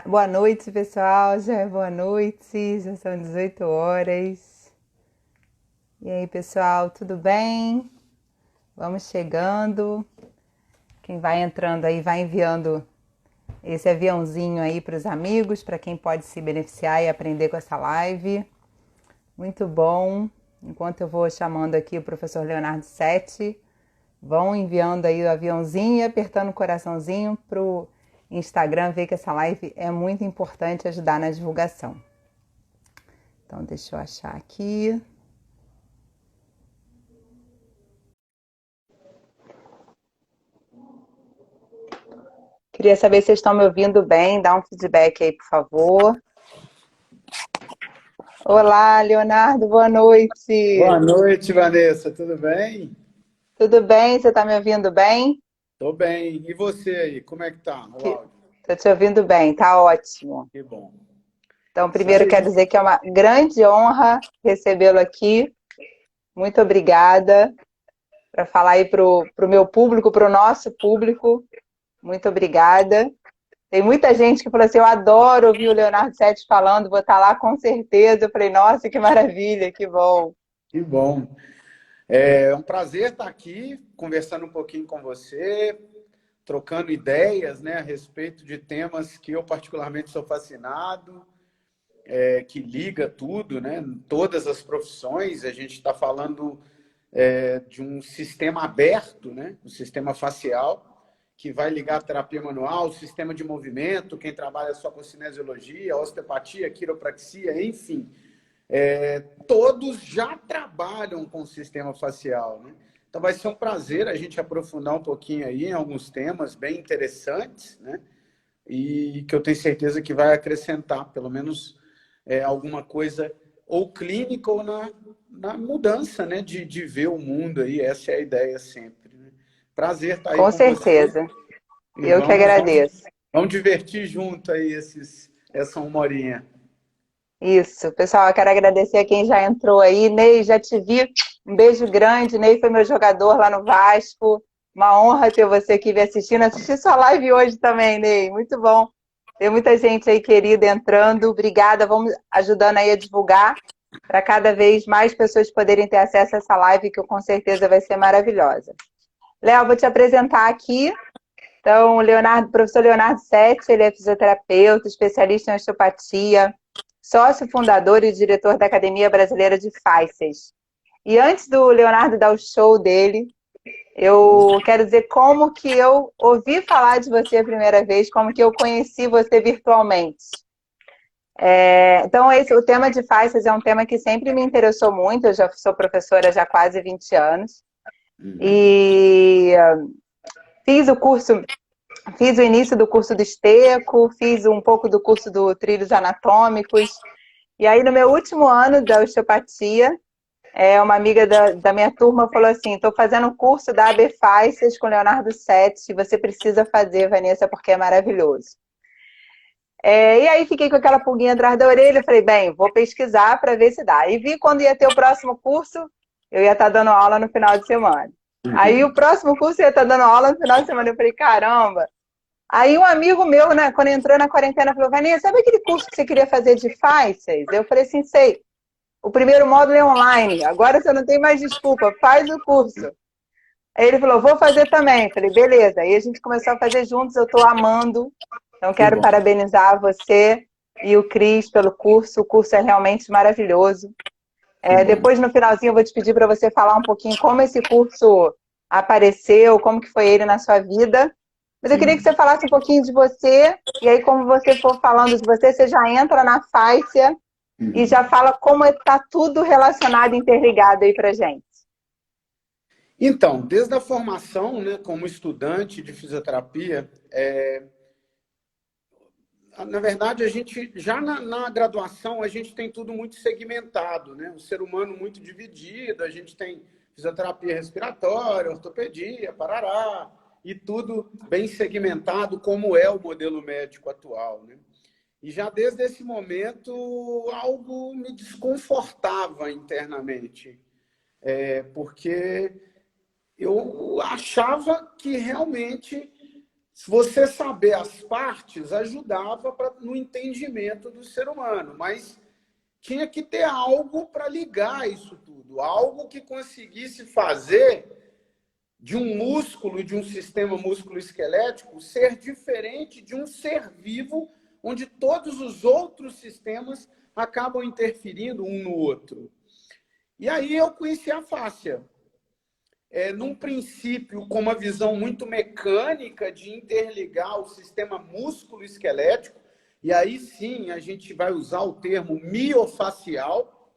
Boa noite, pessoal. Já é boa noite, já são 18 horas. E aí, pessoal, tudo bem? Vamos chegando. Quem vai entrando aí vai enviando esse aviãozinho aí para os amigos, para quem pode se beneficiar e aprender com essa live. Muito bom. Enquanto eu vou chamando aqui o professor Leonardo Sete, vão enviando aí o aviãozinho e apertando o coraçãozinho para o Instagram ver que essa live é muito importante ajudar na divulgação. Então, deixa eu achar aqui. Queria saber se vocês estão me ouvindo bem. Dá um feedback aí, por favor. Olá, Leonardo, boa noite. Boa noite, Vanessa. Tudo bem? Tudo bem? Você está me ouvindo bem? Tô bem. E você aí? Como é que tá o áudio? Estou te ouvindo bem, tá ótimo. Que bom. Então, Isso primeiro quero aí. dizer que é uma grande honra recebê-lo aqui. Muito obrigada para falar aí para o meu público, para o nosso público. Muito obrigada. Tem muita gente que falou assim, eu adoro ouvir o Leonardo Sete falando, vou estar lá com certeza. Eu falei, nossa, que maravilha, que bom. Que bom. É um prazer estar aqui conversando um pouquinho com você, trocando ideias, né, a respeito de temas que eu particularmente sou fascinado, que liga tudo, né, todas as profissões. A gente está falando de um sistema aberto, né, um sistema facial, que vai ligar a terapia manual, o sistema de movimento, quem trabalha só com cinesiologia, osteopatia, quiropraxia, enfim. Todos já trabalham com o sistema facial, né? Então vai ser um prazer a gente aprofundar um pouquinho aí em alguns temas bem interessantes, né? E que eu tenho certeza que vai acrescentar, pelo menos, alguma coisa ou clínica ou na mudança, né? De ver o mundo aí. Essa é a ideia sempre, né? Prazer estar aí Com com você certeza. e Eu que vamos, agradeço. vamos divertir junto aí essa uma horinha. Isso, pessoal, eu quero agradecer a quem já entrou aí. Ney, já te vi. Um beijo grande. Ney foi meu jogador lá no Vasco. Uma honra ter você aqui me assistindo. Assisti sua live hoje também, Ney. Muito bom. Tem muita gente aí querida entrando. Obrigada. Vamos ajudando aí a divulgar para cada vez mais pessoas poderem ter acesso a essa live, que com certeza vai ser maravilhosa. Léo, vou te apresentar aqui. Então, o professor Leonardo Sete, ele é fisioterapeuta, especialista em osteopatia, sócio fundador e diretor da Academia Brasileira de Fáscias. E antes do Leonardo dar o show dele, eu quero dizer como que eu ouvi falar de você a primeira vez, como que eu conheci você virtualmente. Então, o tema de fáscias é um tema que sempre me interessou muito. Eu já sou professora já há quase 20 anos. E fiz o curso, fiz o início do curso do Esteco, fiz um pouco do curso do Trilhos Anatômicos. E aí, no meu último ano da osteopatia, uma amiga da minha turma falou assim, estou fazendo um curso da AB Fáscias com Leonardo Sete, você precisa fazer, Vanessa, porque é maravilhoso. E aí fiquei com aquela pulguinha atrás da orelha, falei, bem, vou pesquisar para ver se dá. E vi quando ia ter o próximo curso, eu ia estar dando aula no final de semana. Aí o próximo curso eu ia estar dando aula no final de semana, eu falei, caramba. Aí um amigo meu, né, quando entrou na quarentena, falou, Vanessa, sabe aquele curso que você queria fazer de fáscias? Eu falei assim, sei. O primeiro módulo é online, agora você não tem mais desculpa, faz o curso. Aí ele falou, vou fazer também. Eu falei, beleza. Aí a gente começou a fazer juntos, eu estou amando. Então Que quero bom. parabenizar você e o Cris pelo curso. O curso é realmente maravilhoso. Que bom. Depois, no finalzinho, eu vou te pedir para você falar um pouquinho como esse curso apareceu, como que foi ele na sua vida. Mas eu queria que Sim. você falasse um pouquinho de você, e aí, como você for falando de você, você já entra na fáscia e já fala como está tudo relacionado, interligado aí pra gente. Então, desde a formação, né, como estudante de fisioterapia, na verdade, a gente já na graduação a gente tem tudo muito segmentado, né? O ser humano muito dividido, a gente tem fisioterapia respiratória, ortopedia, parará, e tudo bem segmentado, como é o modelo médico atual, né? E já desde esse momento algo me desconfortava internamente, porque eu achava que realmente Se você saber as partes, ajudava no entendimento do ser humano, mas tinha que ter algo para ligar isso tudo, algo que conseguisse fazer de um músculo, de um sistema músculo-esquelético, ser diferente de um ser vivo, onde todos os outros sistemas acabam interferindo um no outro. E aí eu conheci a fáscia. Num princípio, com uma visão muito mecânica de interligar o sistema músculo-esquelético, e aí sim a gente vai usar o termo miofacial,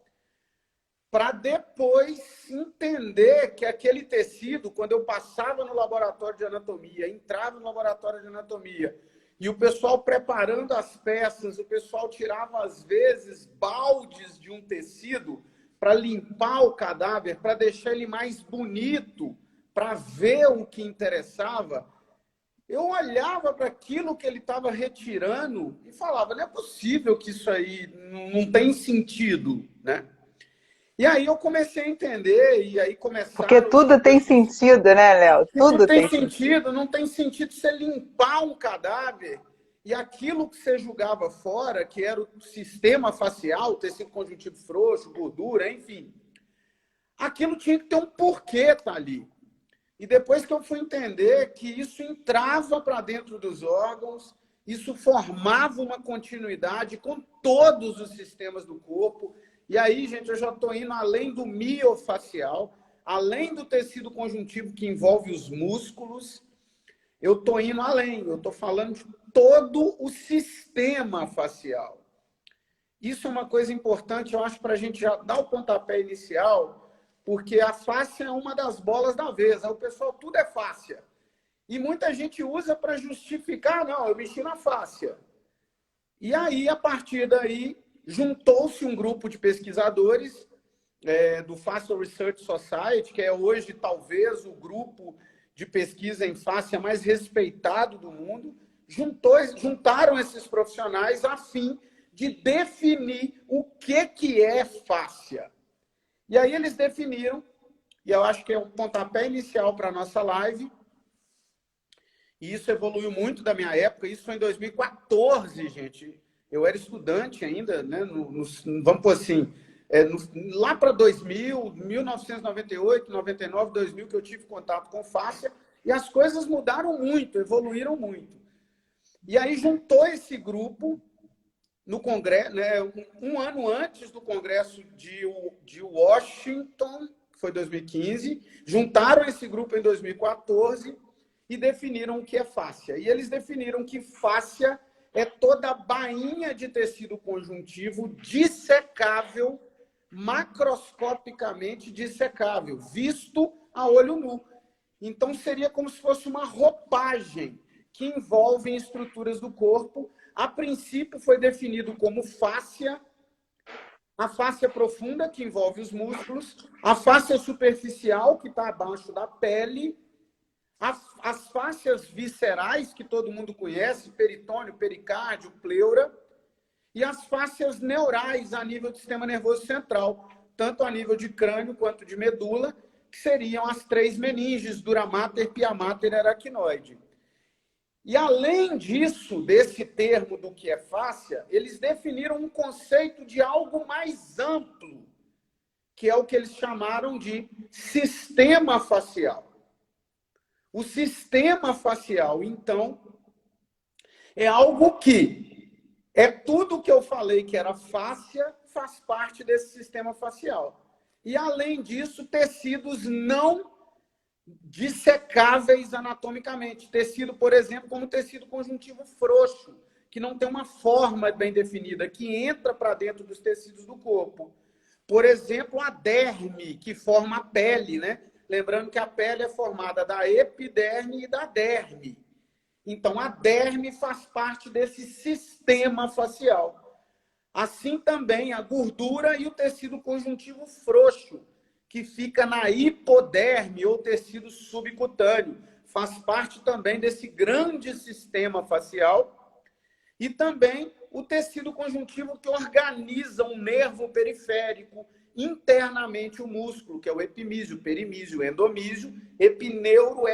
para depois entender que aquele tecido, quando eu passava no laboratório de anatomia, entrava no laboratório de anatomia, e o pessoal preparando as peças, o pessoal tirava, às vezes, baldes de um tecido para limpar o cadáver, para deixar ele mais bonito, para ver o que interessava. Eu olhava para aquilo que ele estava retirando e falava, não é possível que isso aí não tem sentido, né? E aí eu comecei a entender, e aí Porque começaram... tudo tem sentido, né, Léo? Não Tudo tem tem sentido. sentido, não tem sentido você limpar um cadáver e aquilo que você julgava fora, que era o sistema facial, tecido conjuntivo frouxo, gordura, enfim, aquilo tinha que ter um porquê tá ali. E depois que eu fui entender que isso entrava para dentro dos órgãos, isso formava uma continuidade com todos os sistemas do corpo. E aí, gente, eu já estou indo além do miofacial, além do tecido conjuntivo que envolve os músculos, eu estou indo além, eu estou falando de todo o sistema facial. Isso é uma coisa importante, eu acho, para a gente já dar o pontapé inicial, porque a fáscia é uma das bolas da vez. Aí o pessoal, tudo é fáscia. E muita gente usa para justificar, não, eu mexi na fáscia. E aí, a partir daí, juntou-se um grupo de pesquisadores do Facial Research Society, que é hoje talvez o grupo de pesquisa em fáscia mais respeitado do mundo, juntaram esses profissionais a fim de definir o que é fáscia. E aí eles definiram, e eu acho que é o pontapé inicial para a nossa live, e isso evoluiu muito da minha época, isso foi em 2014, gente. Eu era estudante ainda, né? Vamos por assim, lá para 2000, 1998, 99, 2000, que eu tive contato com fáscia, e as coisas mudaram muito, evoluíram muito. E aí juntou esse grupo no Congresso, né, um ano antes do Congresso de Washington, que foi 2015, juntaram esse grupo em 2014 e definiram o que é fáscia. E eles definiram que fáscia é toda a bainha de tecido conjuntivo dissecável, macroscopicamente dissecável, visto a olho nu. Então, seria como se fosse uma roupagem que envolve estruturas do corpo. A princípio, foi definido como fáscia, a fáscia profunda, que envolve os músculos, a fáscia superficial, que está abaixo da pele, as fáscias viscerais, que todo mundo conhece, peritônio, pericárdio, pleura, e as fáscias neurais a nível do sistema nervoso central, tanto a nível de crânio quanto de medula, que seriam as três meninges, dura mater, pia mater e aracnoide. E além disso, desse termo do que é fáscia, eles definiram um conceito de algo mais amplo, que é o que eles chamaram de sistema facial. O sistema facial, então, é algo que é tudo que eu falei que era fáscia, faz parte desse sistema facial. E, além disso, tecidos não dissecáveis anatomicamente. Tecido, por exemplo, como tecido conjuntivo frouxo, que não tem uma forma bem definida, que entra para dentro dos tecidos do corpo. Por exemplo, a derme, que forma a pele, né? Lembrando que a pele é formada da epiderme e da derme. Então, a derme faz parte desse sistema facial. Assim também a gordura e o tecido conjuntivo frouxo, que fica na hipoderme ou tecido subcutâneo. Faz parte também desse grande sistema facial. E também o tecido conjuntivo que organiza o nervo periférico, internamente o músculo, que é o epimísio, perimísio, endomísio, epineuro,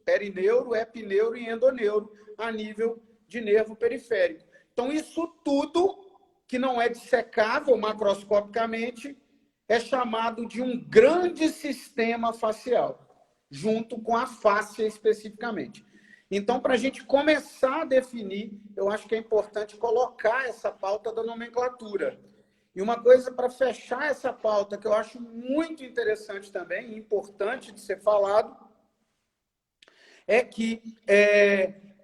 perineuro, epineuro e endoneuro, a nível de nervo periférico. Então, isso tudo que não é dissecável macroscopicamente é chamado de um grande sistema facial, junto com a face especificamente. Então, para a gente começar a definir, eu acho que é importante colocar essa pauta da nomenclatura. E uma coisa para fechar essa pauta que eu acho muito interessante também, importante de ser falado, é que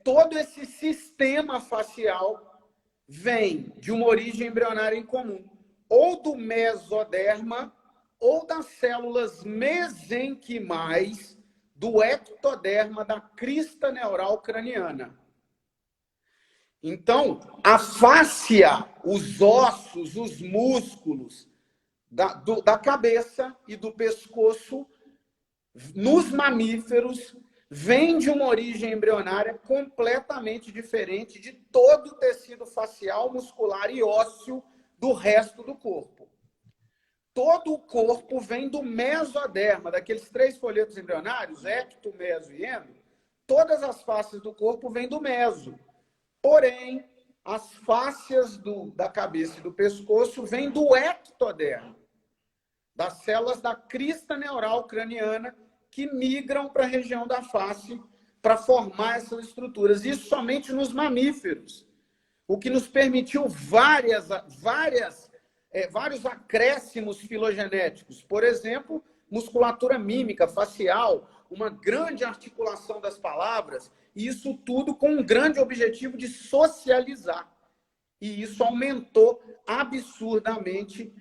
todo esse sistema facial vem de uma origem embrionária em comum, ou do mesoderma, ou das células mesenquimais do ectoderma da crista neural craniana. Então, a fáscia, os ossos, os músculos da cabeça e do pescoço, nos mamíferos, vem de uma origem embrionária completamente diferente de todo o tecido facial, muscular e ósseo do resto do corpo. Todo o corpo vem do mesoderma, daqueles 3 folhetos embrionários, ecto, meso e endo. Todas as faces do corpo vêm do meso. Porém, as fáscias da cabeça e do pescoço vêm do ectoderma, das células da crista neural craniana que migram para a região da face para formar essas estruturas. Isso somente nos mamíferos, o que nos permitiu vários acréscimos filogenéticos. Por exemplo, musculatura mímica, facial, uma grande articulação das palavras, e isso tudo com um grande objetivo de socializar. E isso aumentou absurdamente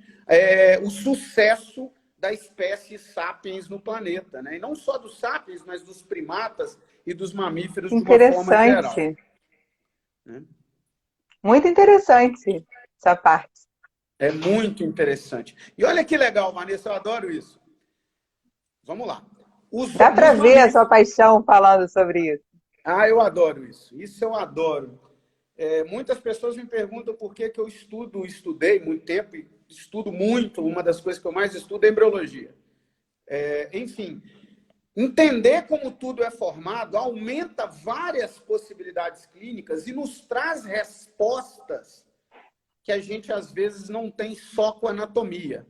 o sucesso da espécie sapiens no planeta, né? E não só dos sapiens, mas dos primatas e dos mamíferos de uma forma geral. Interessante. Muito interessante essa parte. É muito interessante. E olha que legal, Vanessa, eu adoro isso. Vamos lá. Dá para ver a sua paixão falando sobre isso. Ah, eu adoro isso. Isso eu adoro. Muitas pessoas me perguntam por que eu estudei muito tempo e estudo muito. Uma das coisas que eu mais estudo é embriologia. Enfim, entender como tudo é formado aumenta várias possibilidades clínicas e nos traz respostas que a gente, às vezes, não tem só com anatomia.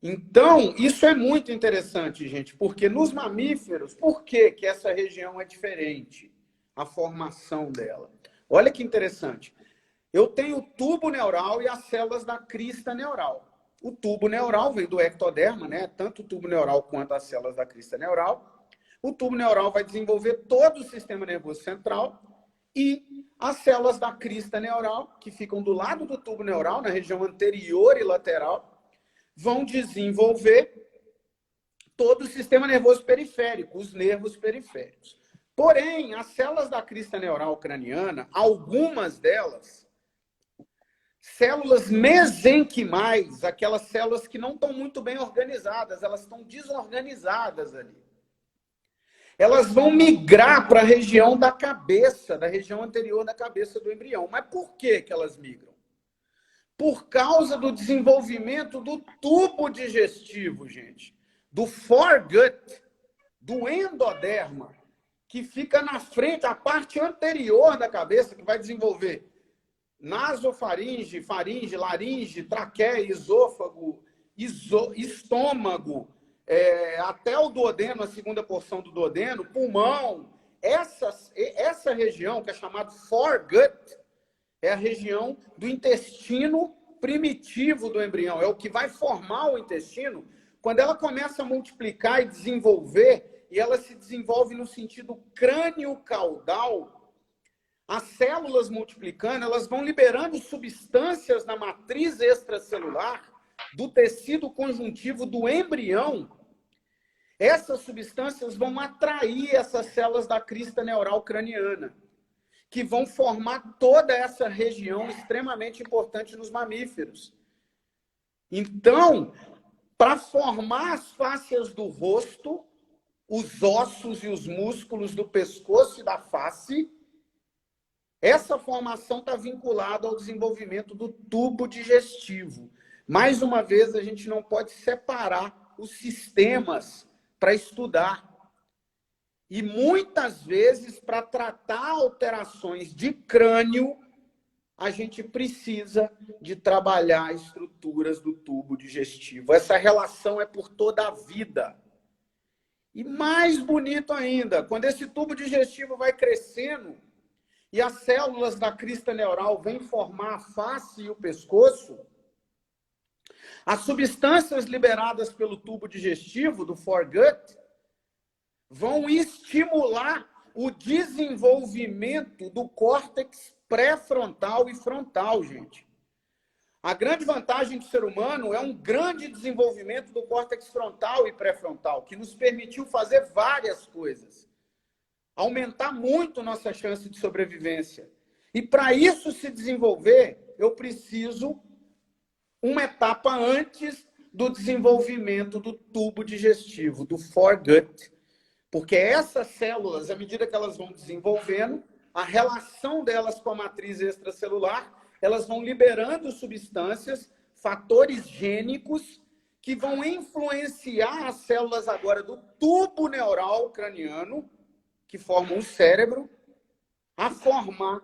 Então, isso é muito interessante, gente, porque nos mamíferos, por que essa região é diferente? A formação dela. Olha que interessante. Eu tenho o tubo neural e as células da crista neural. O tubo neural vem do ectoderma, né? Tanto o tubo neural quanto as células da crista neural. O tubo neural vai desenvolver todo o sistema nervoso central e as células da crista neural, que ficam do lado do tubo neural, na região anterior e lateral, vão desenvolver todo o sistema nervoso periférico, os nervos periféricos. Porém, as células da crista neural craniana, algumas delas, células mesenquimais, aquelas células que não estão muito bem organizadas, elas estão desorganizadas ali. Elas vão migrar para a região da cabeça, da região anterior da cabeça do embrião. Mas por que elas migram? Por causa do desenvolvimento do tubo digestivo, gente. Do foregut, do endoderma, que fica na frente, a parte anterior da cabeça, que vai desenvolver nasofaringe, faringe, laringe, traqueia, esôfago, estômago, até o duodeno, a segunda porção do duodeno, pulmão. Essa região, que é chamada foregut, é a região do intestino primitivo do embrião. É o que vai formar o intestino. Quando ela começa a multiplicar e desenvolver, e ela se desenvolve no sentido crânio-caudal, as células multiplicando, elas vão liberando substâncias na matriz extracelular do tecido conjuntivo do embrião. Essas substâncias vão atrair essas células da crista neural craniana, que vão formar toda essa região extremamente importante nos mamíferos. Então, para formar as fáscias do rosto, os ossos e os músculos do pescoço e da face, essa formação está vinculada ao desenvolvimento do tubo digestivo. Mais uma vez, a gente não pode separar os sistemas para estudar. E muitas vezes, para tratar alterações de crânio, a gente precisa de trabalhar estruturas do tubo digestivo. Essa relação é por toda a vida. E mais bonito ainda, quando esse tubo digestivo vai crescendo e as células da crista neural vêm formar a face e o pescoço, as substâncias liberadas pelo tubo digestivo, do foregut, vão estimular o desenvolvimento do córtex pré-frontal e frontal, gente. A grande vantagem do ser humano é um grande desenvolvimento do córtex frontal e pré-frontal, que nos permitiu fazer várias coisas. Aumentar muito nossa chance de sobrevivência. E para isso se desenvolver, eu preciso uma etapa antes do desenvolvimento do tubo digestivo, do foregut. Porque essas células, à medida que elas vão desenvolvendo, a relação delas com a matriz extracelular, elas vão liberando substâncias, fatores gênicos, que vão influenciar as células agora do tubo neural craniano, que formam o cérebro, a formar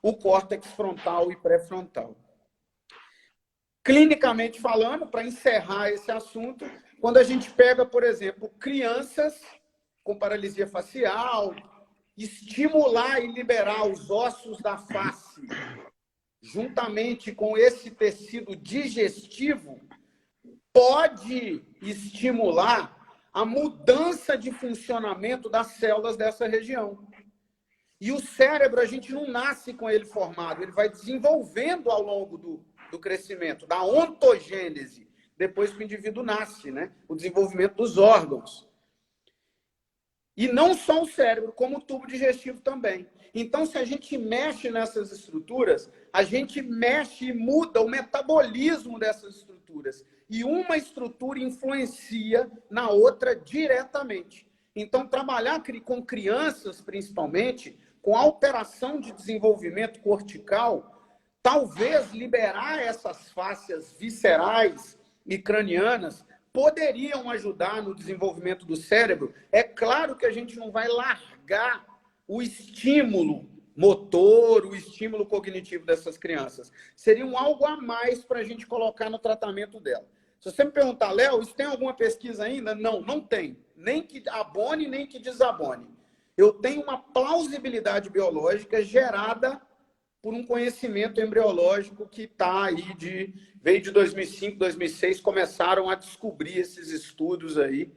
o córtex frontal e pré-frontal. Clinicamente falando, para encerrar esse assunto, quando a gente pega, por exemplo, crianças com paralisia facial, estimular e liberar os ossos da face, juntamente com esse tecido digestivo, pode estimular a mudança de funcionamento das células dessa região. E o cérebro, a gente não nasce com ele formado, ele vai desenvolvendo ao longo do crescimento, da ontogênese, depois que o indivíduo nasce, né? O desenvolvimento dos órgãos. E não só o cérebro, como o tubo digestivo também. Então, se a gente mexe nessas estruturas, a gente mexe e muda o metabolismo dessas estruturas. E uma estrutura influencia na outra diretamente. Então, trabalhar com crianças, principalmente, com alteração de desenvolvimento cortical, talvez liberar essas fáscias viscerais e cranianas poderiam ajudar no desenvolvimento do cérebro. É claro que a gente não vai largar o estímulo motor, o estímulo cognitivo dessas crianças. Seria algo a mais para a gente colocar no tratamento dela. Se você me perguntar, Léo, isso tem alguma pesquisa ainda? Não, não tem. Nem que abone, nem que desabone. Eu tenho uma plausibilidade biológica gerada por um conhecimento embriológico que está aí veio de 2005, 2006, começaram a descobrir esses estudos aí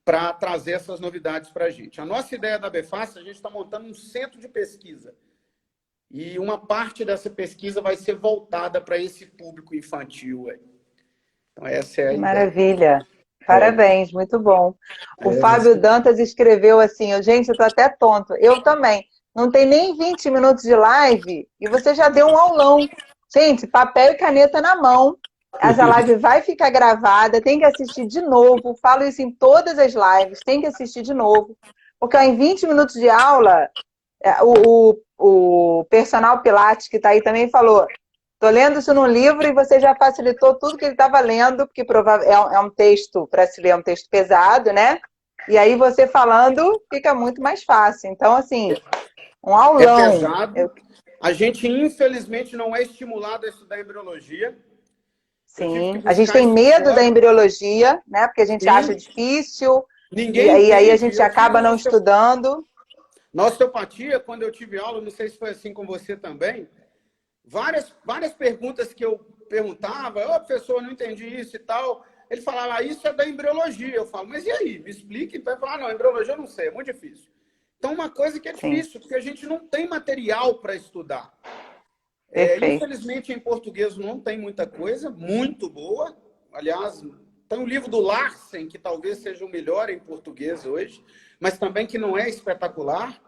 para trazer essas novidades para a gente. A nossa ideia da Befas, a gente está montando um centro de pesquisa. E uma parte dessa pesquisa vai ser voltada para esse público infantil aí. Então, essa é a ideia. Maravilha. Parabéns, muito bom. O Fábio Dantas escreveu assim, gente, eu tô até tonto. Eu também. Não tem nem 20 minutos de live e você já deu um aulão. Gente, papel e caneta na mão. Essa live vai ficar gravada, tem que assistir de novo. Falo isso em todas as lives, tem que assistir de novo. Porque ó, em 20 minutos de aula, o personal Pilates que está aí também falou, tô lendo isso num livro e você já facilitou tudo que ele estava lendo, porque é um texto, para se ler, é um texto pesado, né? E aí você falando fica muito mais fácil. Então, assim, um aulão. É pesado. A gente, infelizmente, não é estimulado a estudar embriologia. Sim, a gente tem medo da embriologia, né? Porque a gente acha difícil. E aí a gente acaba não estudando. Na osteopatia, quando eu tive aula, não sei se foi assim com você também, várias perguntas que eu perguntava, professor, não entendi isso e tal. Ele falava, isso é da embriologia. Eu falo, mas e aí? Me explique. Então, ele fala, não, embriologia eu não sei, é muito difícil. Então, uma coisa que é difícil, porque a gente não tem material para estudar. Infelizmente, em português não tem muita coisa, muito boa. Aliás, tem o livro do Larsen, que talvez seja o melhor em português hoje, mas também que não é espetacular.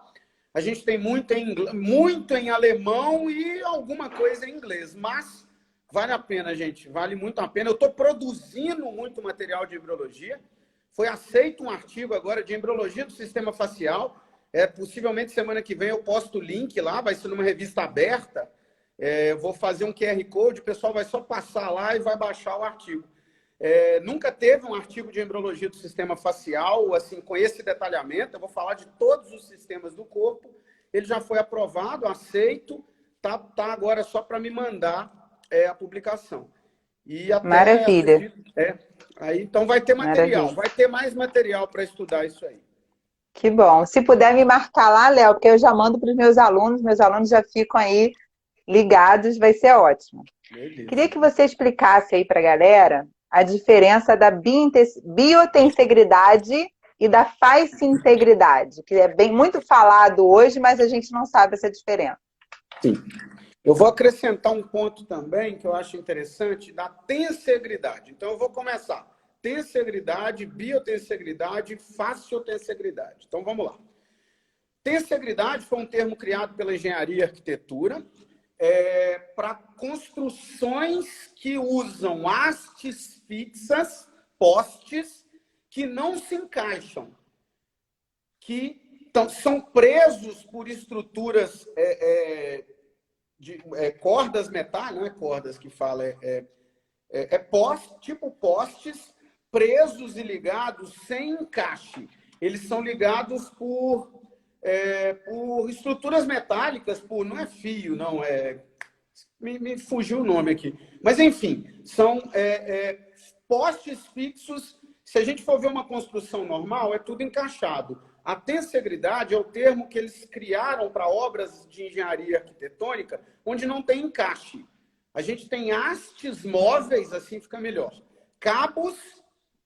A gente tem muito em alemão e alguma coisa em inglês, mas vale a pena, gente, vale muito a pena. Eu estou produzindo muito material de embriologia. Foi aceito um artigo agora de embriologia do sistema facial. Possivelmente semana que vem eu posto o link lá, vai ser numa revista aberta. Eu vou fazer um QR Code, o pessoal vai só passar lá e vai baixar o artigo. Nunca teve um artigo de embriologia do sistema facial, assim, com esse detalhamento. Eu vou falar de todos os sistemas do corpo. Ele já foi aprovado, aceito, tá agora só para me mandar a publicação. E até Maravilha. acredito, aí então vai ter material, Maravilha. vai ter mais material para estudar isso aí. Que bom. Se puder me marcar lá, Léo, porque eu já mando para os meus alunos já ficam aí ligados, vai ser ótimo. Queria Beleza. que você explicasse aí para a galera a diferença da biotensegridade e da face-integridade, que é bem muito falado hoje, mas a gente não sabe essa diferença. Sim. Eu vou acrescentar um ponto também que eu acho interessante da tensegridade. Então, eu vou começar. Tensegridade, biotensegridade, faciotensegridade. Então, vamos lá. Tensegridade foi um termo criado pela engenharia e arquitetura para construções que usam hastes fixas, postes, que não se encaixam, que são presos por estruturas de cordas metálicas, não é cordas que fala, tipo postes presos e ligados sem encaixe. Eles são ligados por estruturas metálicas, não é fio, não, me fugiu o nome aqui. Mas, enfim, são postes fixos. Se a gente for ver uma construção normal, é tudo encaixado. A tensegridade é o termo que eles criaram para obras de engenharia arquitetônica, onde não tem encaixe. A gente tem hastes móveis, assim fica melhor. Cabos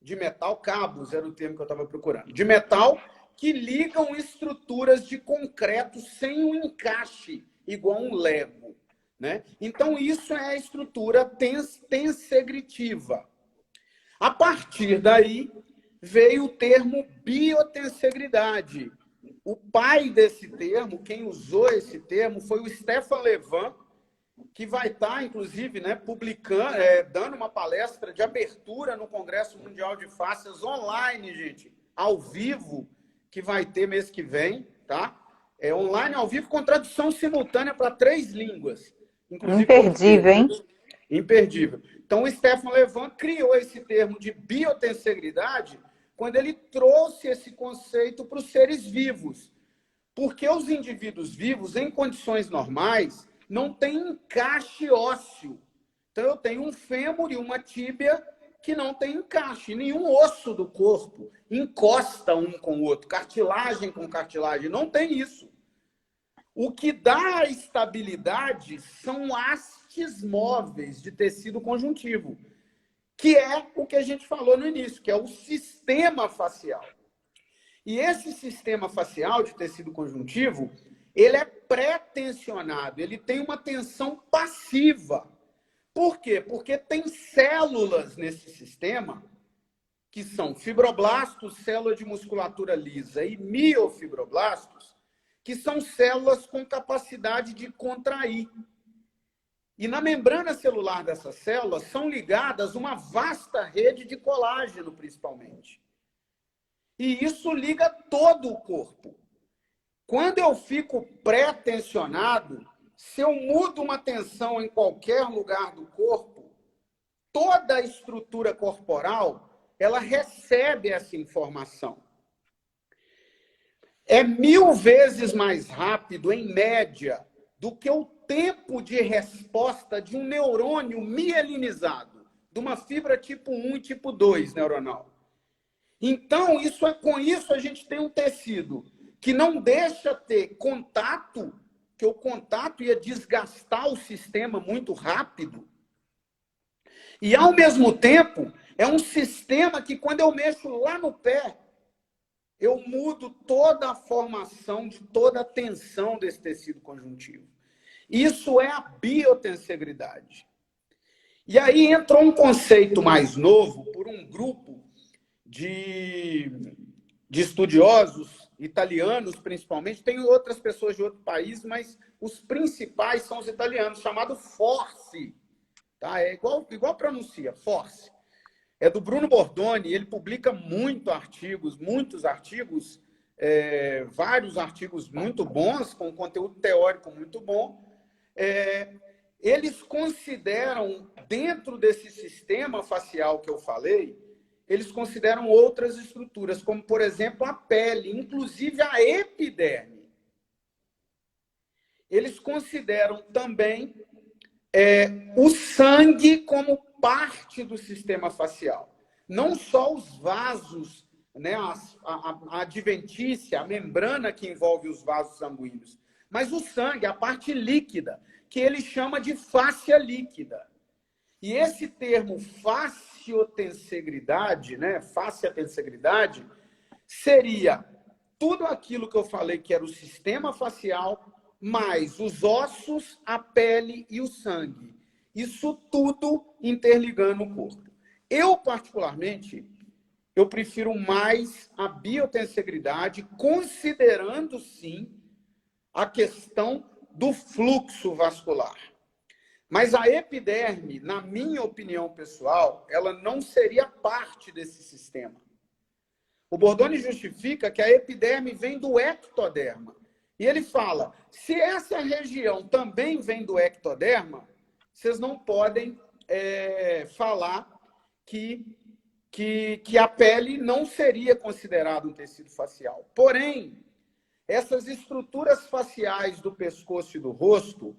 de metal, cabos era o termo que eu estava procurando, de metal, que ligam estruturas de concreto sem um encaixe, igual um Lego, né? Então, isso é a estrutura tensegritiva. A partir daí, veio o termo biotensegridade. O pai desse termo, quem usou esse termo, foi o Stefan Levan, que vai estar, inclusive, né, publicando, dando uma palestra de abertura no Congresso Mundial de Fáscias online, gente, ao vivo, que vai ter mês que vem, tá? Online, ao vivo, com tradução simultânea para 3 línguas. Inclusive Imperdível, hein? Imperdível. Então, o Stefan Levan criou esse termo de biotensegridade quando ele trouxe esse conceito para os seres vivos. Porque os indivíduos vivos, em condições normais, não têm encaixe ósseo. Então, eu tenho um fêmur e uma tíbia que não tem encaixe. Nenhum osso do corpo encosta um com o outro. Cartilagem com cartilagem. Não tem isso. O que dá a estabilidade são hastes móveis de tecido conjuntivo, que é o que a gente falou no início, que é o sistema facial. E esse sistema facial de tecido conjuntivo, ele é pré-tensionado, ele tem uma tensão passiva. Por quê? Porque tem células nesse sistema, que são fibroblastos, célula de musculatura lisa, e miofibroblastos, que são células com capacidade de contrair. E na membrana celular dessas células são ligadas uma vasta rede de colágeno, principalmente. E isso liga todo o corpo. Quando eu fico pré-tensionado, se eu mudo uma tensão em qualquer lugar do corpo, toda a estrutura corporal, ela recebe essa informação. É 1000 vezes mais rápido, em média, do que o tempo de resposta de um neurônio mielinizado, de uma fibra tipo 1 e tipo 2 neuronal. Então, com isso a gente tem um tecido que não deixa ter contato, que o contato ia desgastar o sistema muito rápido. E, ao mesmo tempo, é um sistema que, quando eu mexo lá no pé, eu mudo toda a formação de toda a tensão desse tecido conjuntivo. Isso é a biotensegridade. E aí entrou um conceito mais novo por um grupo de estudiosos italianos, principalmente. Tem outras pessoas de outro país, mas os principais são os italianos, chamado Force. Tá? É igual pronuncia, Force. É do Bruno Bordoni, ele publica muitos artigos, vários artigos muito bons, com conteúdo teórico muito bom. eles consideram, dentro desse sistema facial que eu falei, eles consideram outras estruturas, como, por exemplo, a pele, inclusive a epiderme. Eles consideram também o sangue como parte do sistema facial. Não só os vasos, né, a adventícia, a membrana que envolve os vasos sanguíneos, mas o sangue, a parte líquida, que ele chama de fáscia líquida. E esse termo fasciotensegridade, né, fasciatensegridade, seria tudo aquilo que eu falei que era o sistema facial, mais os ossos, a pele e o sangue. Isso tudo interligando o corpo. Eu, particularmente, eu prefiro mais a biotensegridade, considerando, sim, a questão do fluxo vascular. Mas a epiderme, na minha opinião pessoal, ela não seria parte desse sistema. O Bordoni justifica que a epiderme vem do ectoderma. E ele fala, se essa região também vem do ectoderma, vocês não podem falar que a pele não seria considerada um tecido facial. Porém, essas estruturas faciais do pescoço e do rosto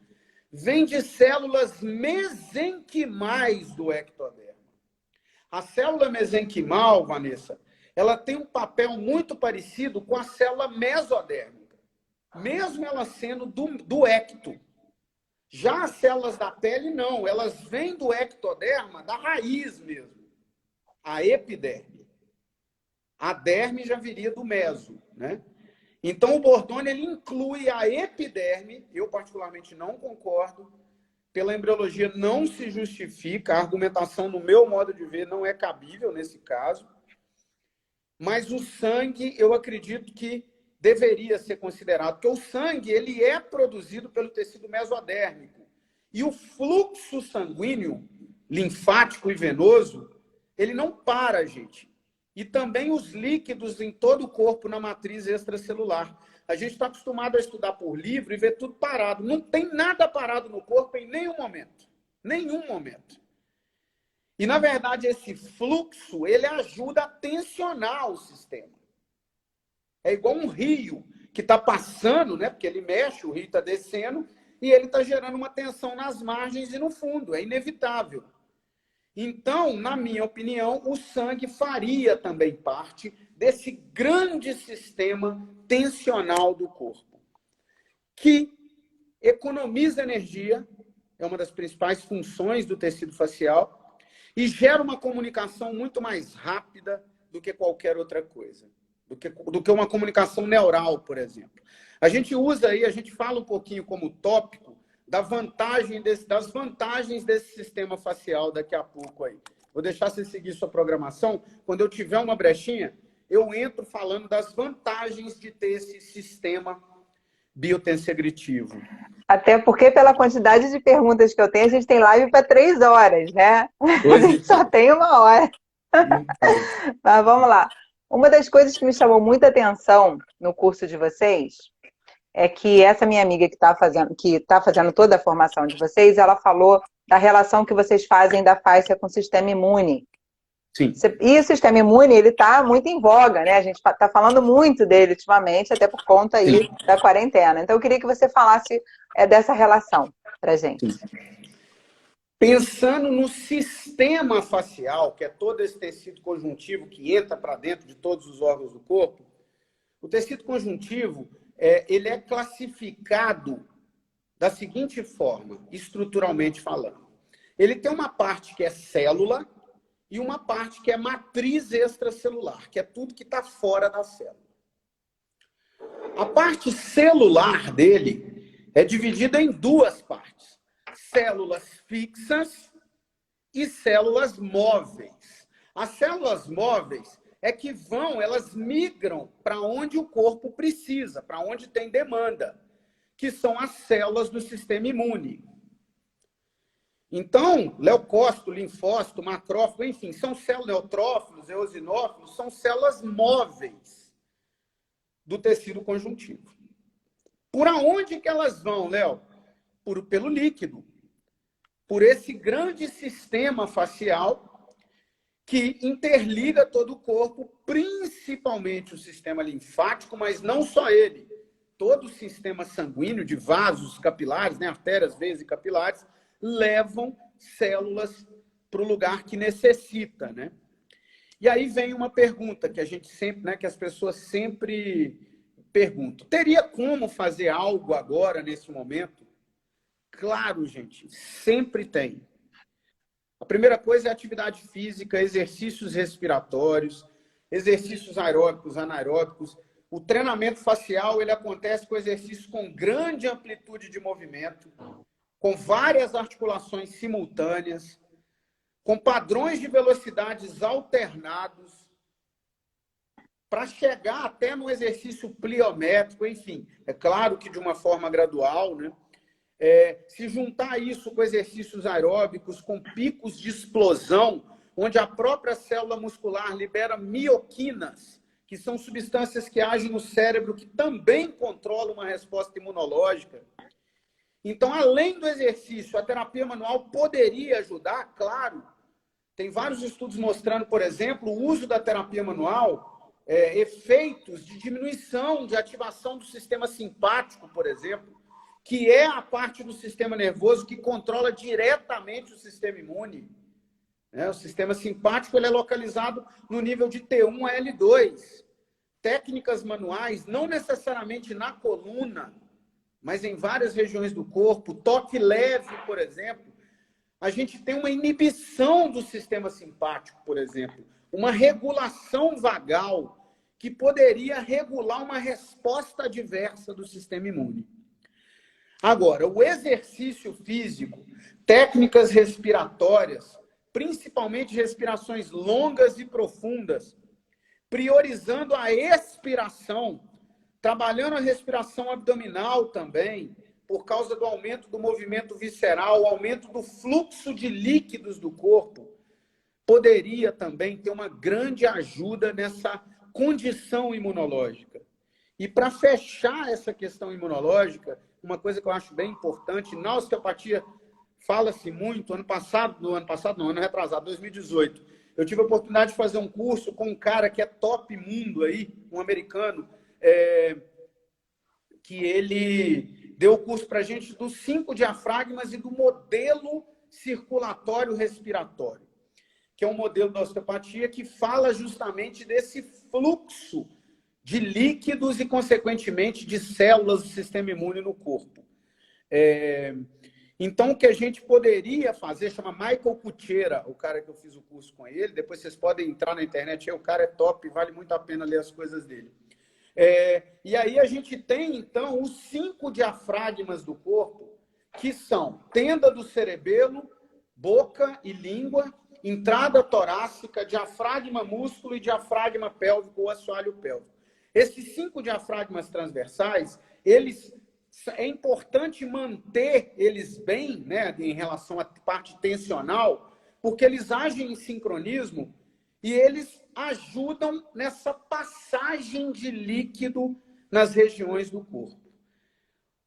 vêm de células mesenquimais do ectoderma. A célula mesenquimal, Vanessa, ela tem um papel muito parecido com a célula mesodérmica, mesmo ela sendo do ecto. Já as células da pele, não. Elas vêm do ectoderma, da raiz mesmo. A epiderme. A derme já viria do meso, né? Então, o Bordoni, ele inclui a epiderme. Eu, particularmente, não concordo. Pela embriologia, não se justifica. A argumentação, no meu modo de ver, não é cabível nesse caso. Mas o sangue, eu acredito que deveria ser considerado, porque o sangue ele é produzido pelo tecido mesodérmico. E o fluxo sanguíneo, linfático e venoso, ele não para, gente. E também os líquidos em todo o corpo na matriz extracelular. A gente está acostumado a estudar por livro e ver tudo parado. Não tem nada parado no corpo em nenhum momento. Nenhum momento. E, na verdade, esse fluxo, ele ajuda a tensionar o sistema. É igual um rio que está passando, né? Porque ele mexe, o rio está descendo, e ele está gerando uma tensão nas margens e no fundo. É inevitável. Então, na minha opinião, o sangue faria também parte desse grande sistema tensional do corpo, que economiza energia, é uma das principais funções do tecido facial, e gera uma comunicação muito mais rápida do que qualquer outra coisa. Do que uma comunicação neural, por exemplo. A gente usa aí, a gente fala um pouquinho como tópico das vantagens desse sistema facial daqui a pouco aí. Vou deixar você seguir sua programação. Quando eu tiver uma brechinha, eu entro falando das vantagens de ter esse sistema biotensegritivo. Até porque, pela quantidade de perguntas que eu tenho, a gente tem live para 3 horas, né? A gente só tem 1 hora. Mas vamos lá. Uma das coisas que me chamou muita atenção no curso de vocês é que essa minha amiga que tá fazendo toda a formação de vocês, ela falou da relação que vocês fazem da fáscia com o sistema imune. Sim. E o sistema imune, ele está muito em voga, né? A gente está falando muito dele ultimamente, até por conta aí da quarentena. Então, eu queria que você falasse dessa relação para a gente. Sim. Pensando no sistema facial, que é todo esse tecido conjuntivo que entra para dentro de todos os órgãos do corpo, o tecido conjuntivo ele é classificado da seguinte forma, estruturalmente falando. Ele tem uma parte que é célula e uma parte que é matriz extracelular, que é tudo que está fora da célula. A parte celular dele é dividida em 2 partes. Células fixas e células móveis. As células móveis é que elas migram para onde o corpo precisa, para onde tem demanda, que são as células do sistema imune. Então, leucócito, linfócito, macrófago, enfim, são células neutrófilos, eosinófilos, são células móveis do tecido conjuntivo. Por aonde que elas vão, Léo? Pelo líquido. por esse grande sistema facial que interliga todo o corpo, principalmente o sistema linfático, mas não só ele. Todo o sistema sanguíneo de vasos capilares, né, artérias, veias e capilares, levam células para o lugar que necessita, né? E aí vem uma pergunta que a gente sempre, né, que as pessoas sempre perguntam. Teria como fazer algo agora, nesse momento? Claro, gente, sempre tem. A primeira coisa é atividade física, exercícios respiratórios, exercícios aeróbicos, anaeróbicos. O treinamento facial ele acontece com exercícios com grande amplitude de movimento, com várias articulações simultâneas, com padrões de velocidades alternados, para chegar até no exercício pliométrico, enfim. É claro que de uma forma gradual, né? Se juntar isso com exercícios aeróbicos, com picos de explosão, onde a própria célula muscular libera mioquinas, que são substâncias que agem no cérebro, que também controlam uma resposta imunológica. Então, além do exercício, a terapia manual poderia ajudar, claro. Tem vários estudos mostrando, por exemplo, o uso da terapia manual, efeitos de diminuição, de ativação do sistema simpático, por exemplo, que é a parte do sistema nervoso que controla diretamente o sistema imune. O sistema simpático ele é localizado no nível de T1 a L2. Técnicas manuais, não necessariamente na coluna, mas em várias regiões do corpo, toque leve, por exemplo, a gente tem uma inibição do sistema simpático, por exemplo, uma regulação vagal que poderia regular uma resposta adversa do sistema imune. Agora, o exercício físico, técnicas respiratórias, principalmente respirações longas e profundas, priorizando a expiração, trabalhando a respiração abdominal também, por causa do aumento do movimento visceral, o aumento do fluxo de líquidos do corpo, poderia também ter uma grande ajuda nessa condição imunológica. E para fechar essa questão imunológica, uma coisa que eu acho bem importante, na osteopatia fala-se muito, ano retrasado, 2018, eu tive a oportunidade de fazer um curso com um cara que é top mundo aí, um americano, que ele deu o curso para a gente dos 5 diafragmas e do modelo circulatório respiratório, que é um modelo da osteopatia que fala justamente desse fluxo de líquidos e, consequentemente, de células do sistema imune no corpo. Então, o que a gente poderia fazer, chama Michael Kutchera, o cara que eu fiz o curso com ele, depois vocês podem entrar na internet, o cara é top, vale muito a pena ler as coisas dele. E aí a gente tem, então, os 5 diafragmas do corpo, que são tenda do cerebelo, boca e língua, entrada torácica, diafragma músculo e diafragma pélvico ou assoalho pélvico. Esses 5 diafragmas transversais, é importante manter eles bem, né, em relação à parte tensional, porque eles agem em sincronismo e eles ajudam nessa passagem de líquido nas regiões do corpo.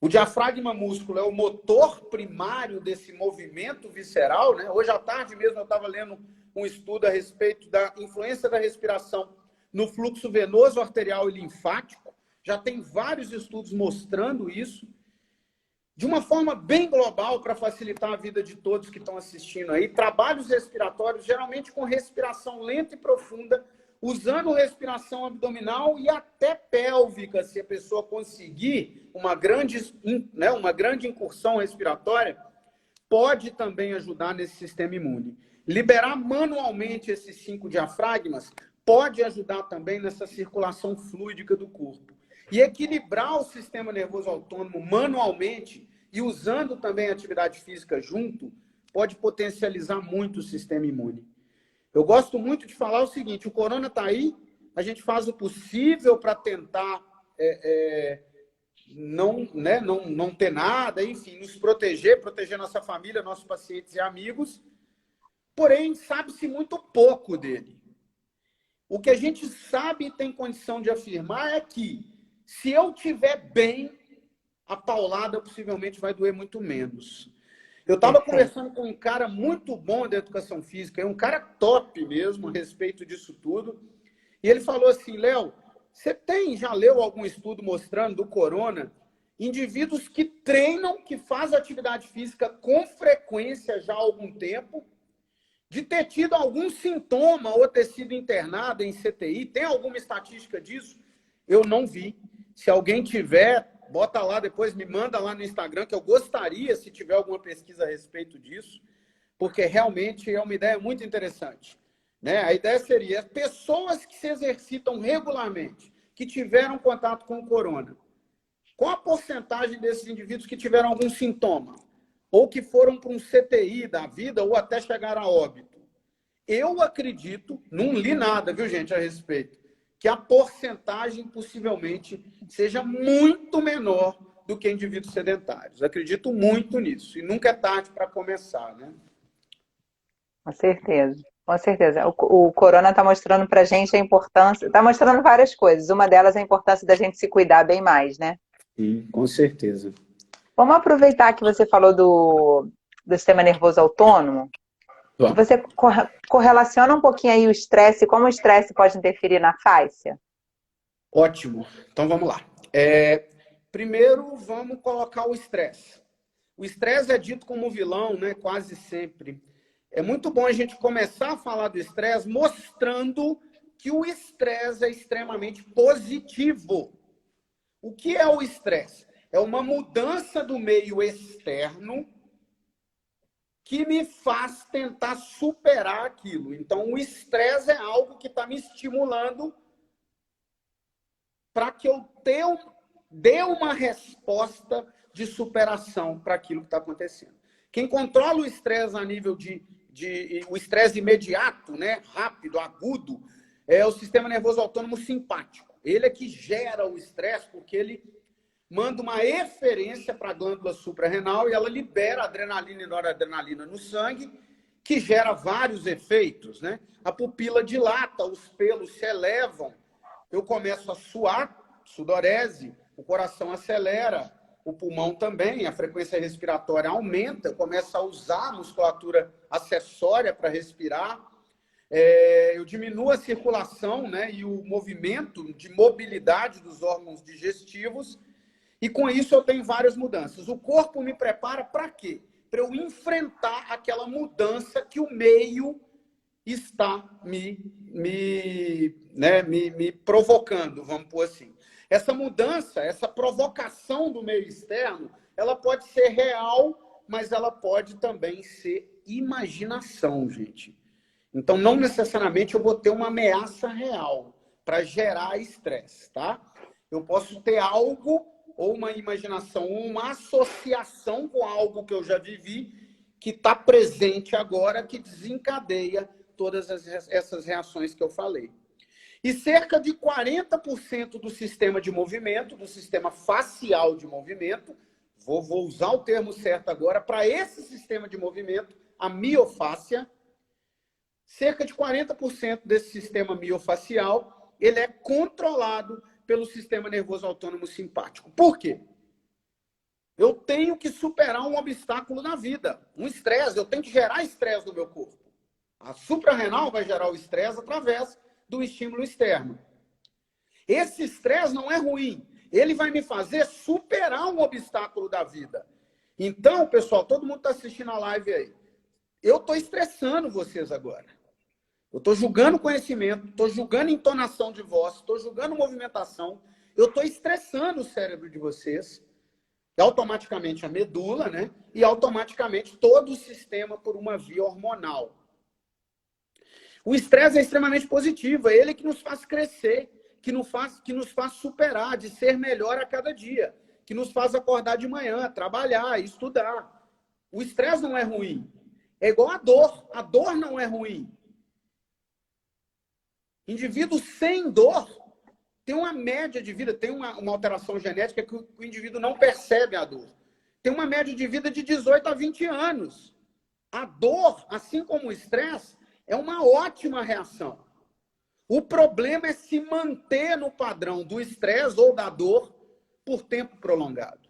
O diafragma músculo é o motor primário desse movimento visceral, né? Hoje à tarde mesmo eu estava lendo um estudo a respeito da influência da respiração no fluxo venoso, arterial e linfático. Já tem vários estudos mostrando isso. De uma forma bem global, para facilitar a vida de todos que estão assistindo aí, trabalhos respiratórios, geralmente com respiração lenta e profunda, usando respiração abdominal e até pélvica, se a pessoa conseguir uma grande incursão respiratória, pode também ajudar nesse sistema imune. Liberar manualmente esses 5 diafragmas pode ajudar também nessa circulação fluídica do corpo. E equilibrar o sistema nervoso autônomo manualmente e usando também a atividade física junto, pode potencializar muito o sistema imune. Eu gosto muito de falar o seguinte, o corona está aí, a gente faz o possível para tentar não ter nada, enfim, nos proteger nossa família, nossos pacientes e amigos, porém, sabe-se muito pouco dele. O que a gente sabe e tem condição de afirmar é que, se eu estiver bem, a paulada possivelmente vai doer muito menos. Eu estava Perfeito. conversando com um cara muito bom da educação física, um cara top mesmo a respeito disso tudo, e ele falou assim, Léo, você já leu algum estudo mostrando do corona? Indivíduos que treinam, que fazem atividade física com frequência já há algum tempo, de ter tido algum sintoma ou ter sido internado em CTI, tem alguma estatística disso? Eu não vi. Se alguém tiver, bota lá depois, me manda lá no Instagram, que eu gostaria, se tiver alguma pesquisa a respeito disso, porque realmente é uma ideia muito interessante. Né? A ideia seria, pessoas que se exercitam regularmente, que tiveram contato com o corona, qual a porcentagem desses indivíduos que tiveram algum sintoma? Ou que foram para um CTI da vida, ou até chegaram a óbito? Eu acredito, não li nada, viu, gente, a respeito, que a porcentagem possivelmente seja muito menor do que indivíduos sedentários. Acredito muito nisso. E nunca é tarde para começar, né? Com certeza. Com certeza. O corona está mostrando para a gente a importância, está mostrando várias coisas. Uma delas é a importância da gente se cuidar bem mais, né? Sim, com certeza. Vamos aproveitar que você falou do sistema nervoso autônomo. E Vamos. você correlaciona um pouquinho aí o estresse, como o estresse pode interferir na fáscia? Ótimo. Então vamos lá. Primeiro, vamos colocar o estresse. O estresse é dito como vilão, né? Quase sempre. É muito bom a gente começar a falar do estresse mostrando que o estresse é extremamente positivo. O que é o estresse? É uma mudança do meio externo que me faz tentar superar aquilo. Então, o estresse é algo que está me estimulando para que eu dê uma resposta de superação para aquilo que está acontecendo. Quem controla o estresse a nível o estresse imediato, né, rápido, agudo, é o sistema nervoso autônomo simpático. Ele é que gera o estresse porque ele manda uma eferência para a glândula suprarrenal e ela libera adrenalina e noradrenalina no sangue, que gera vários efeitos, né? A pupila dilata, os pelos se elevam, eu começo a suar, sudorese, o coração acelera, o pulmão também, a frequência respiratória aumenta, eu começo a usar a musculatura acessória para respirar, eu diminuo a circulação, né, e o movimento de mobilidade dos órgãos digestivos, e com isso eu tenho várias mudanças. O corpo me prepara para quê? Para eu enfrentar aquela mudança que o meio está me provocando, vamos pôr assim. Essa mudança, essa provocação do meio externo, ela pode ser real, mas ela pode também ser imaginação, gente. Então, não necessariamente eu vou ter uma ameaça real para gerar estresse, tá? Eu posso ter algo, ou uma imaginação, ou uma associação com algo que eu já vivi, que está presente agora, que desencadeia todas essas reações que eu falei. E cerca de 40% do sistema de movimento, do sistema facial de movimento, vou usar o termo certo agora, para esse sistema de movimento, a miofáscia, cerca de 40% desse sistema miofacial, ele é controlado pelo sistema nervoso autônomo simpático. Por quê? Eu tenho que superar um obstáculo na vida, um estresse, eu tenho que gerar estresse no meu corpo. A suprarrenal vai gerar o estresse através do estímulo externo. Esse estresse não é ruim, ele vai me fazer superar um obstáculo da vida. Então, pessoal, todo mundo está assistindo a live aí. Eu estou estressando vocês agora. Eu estou julgando conhecimento, estou julgando entonação de voz, estou julgando movimentação, eu estou estressando o cérebro de vocês, e automaticamente a medula, né? E automaticamente todo o sistema por uma via hormonal. O estresse é extremamente positivo, é ele que nos faz crescer, que nos faz superar, de ser melhor a cada dia, que nos faz acordar de manhã, trabalhar, estudar. O estresse não é ruim. É igual a dor não é ruim. Indivíduo sem dor tem uma média de vida, tem uma alteração genética que o indivíduo não percebe a dor. Tem uma média de vida de 18 a 20 anos. A dor, assim como o estresse, é uma ótima reação. O problema é se manter no padrão do estresse ou da dor por tempo prolongado.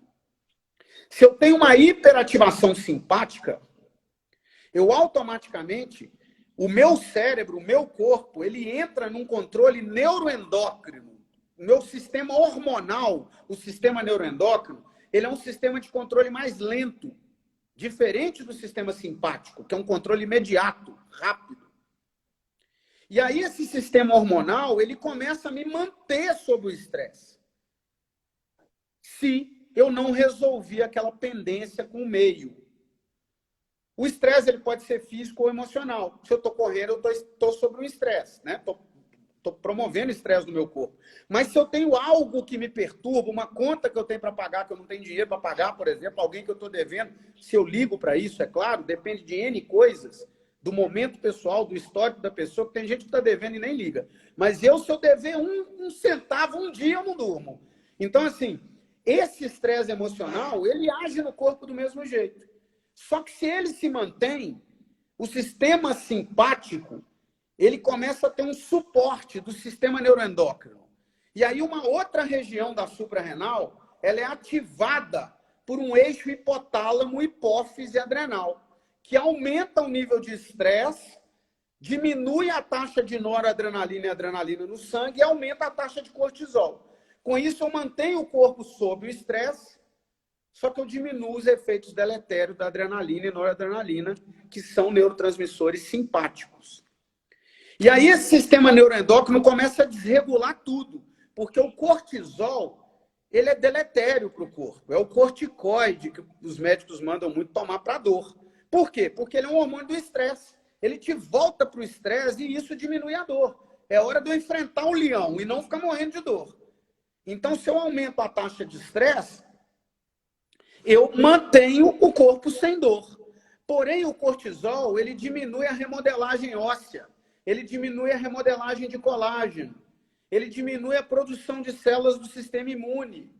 Se eu tenho uma hiperativação simpática, eu automaticamente, o meu cérebro, o meu corpo, ele entra num controle neuroendócrino. O meu sistema hormonal, o sistema neuroendócrino, ele é um sistema de controle mais lento, diferente do sistema simpático, que é um controle imediato, rápido. E aí esse sistema hormonal, ele começa a me manter sob o estresse. Se eu não resolvi aquela pendência com o meio. O estresse ele pode ser físico ou emocional. Se eu estou correndo, eu estou sobre um estresse, né? Estou promovendo estresse no meu corpo. Mas se eu tenho algo que me perturba, uma conta que eu tenho para pagar, que eu não tenho dinheiro para pagar, por exemplo, alguém que eu estou devendo, se eu ligo para isso, é claro, depende de N coisas, do momento pessoal, do histórico da pessoa, que tem gente que está devendo e nem liga. Mas se eu dever um centavo, um dia eu não durmo. Então, assim, esse estresse emocional, ele age no corpo do mesmo jeito. Só que se ele se mantém, o sistema simpático, ele começa a ter um suporte do sistema neuroendócrino. E aí uma outra região da suprarrenal, ela é ativada por um eixo hipotálamo, hipófise adrenal, que aumenta o nível de estresse, diminui a taxa de noradrenalina e adrenalina no sangue e aumenta a taxa de cortisol. Com isso, eu mantenho o corpo sob o estresse, só que eu diminuo os efeitos deletérios da adrenalina e noradrenalina, que são neurotransmissores simpáticos. E aí esse sistema neuroendócrino começa a desregular tudo, porque o cortisol, ele é deletério para o corpo. É o corticoide que os médicos mandam muito tomar para dor. Por quê? Porque ele é um hormônio do estresse. Ele te volta para o estresse e isso diminui a dor. É hora de eu enfrentar o leão e não ficar morrendo de dor. Então, se eu aumento a taxa de estresse, eu mantenho o corpo sem dor. Porém, o cortisol, ele diminui a remodelagem óssea. Ele diminui a remodelagem de colágeno. Ele diminui a produção de células do sistema imune.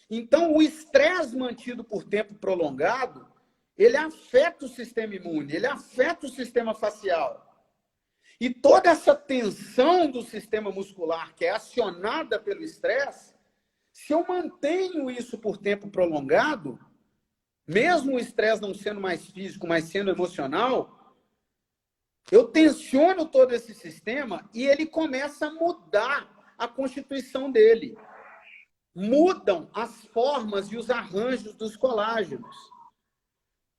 Então, o estresse mantido por tempo prolongado, ele afeta o sistema imune, ele afeta o sistema facial. E toda essa tensão do sistema muscular que é acionada pelo estresse, se eu mantenho isso por tempo prolongado, mesmo o estresse não sendo mais físico, mas sendo emocional, eu tensiono todo esse sistema e ele começa a mudar a constituição dele. Mudam as formas e os arranjos dos colágenos.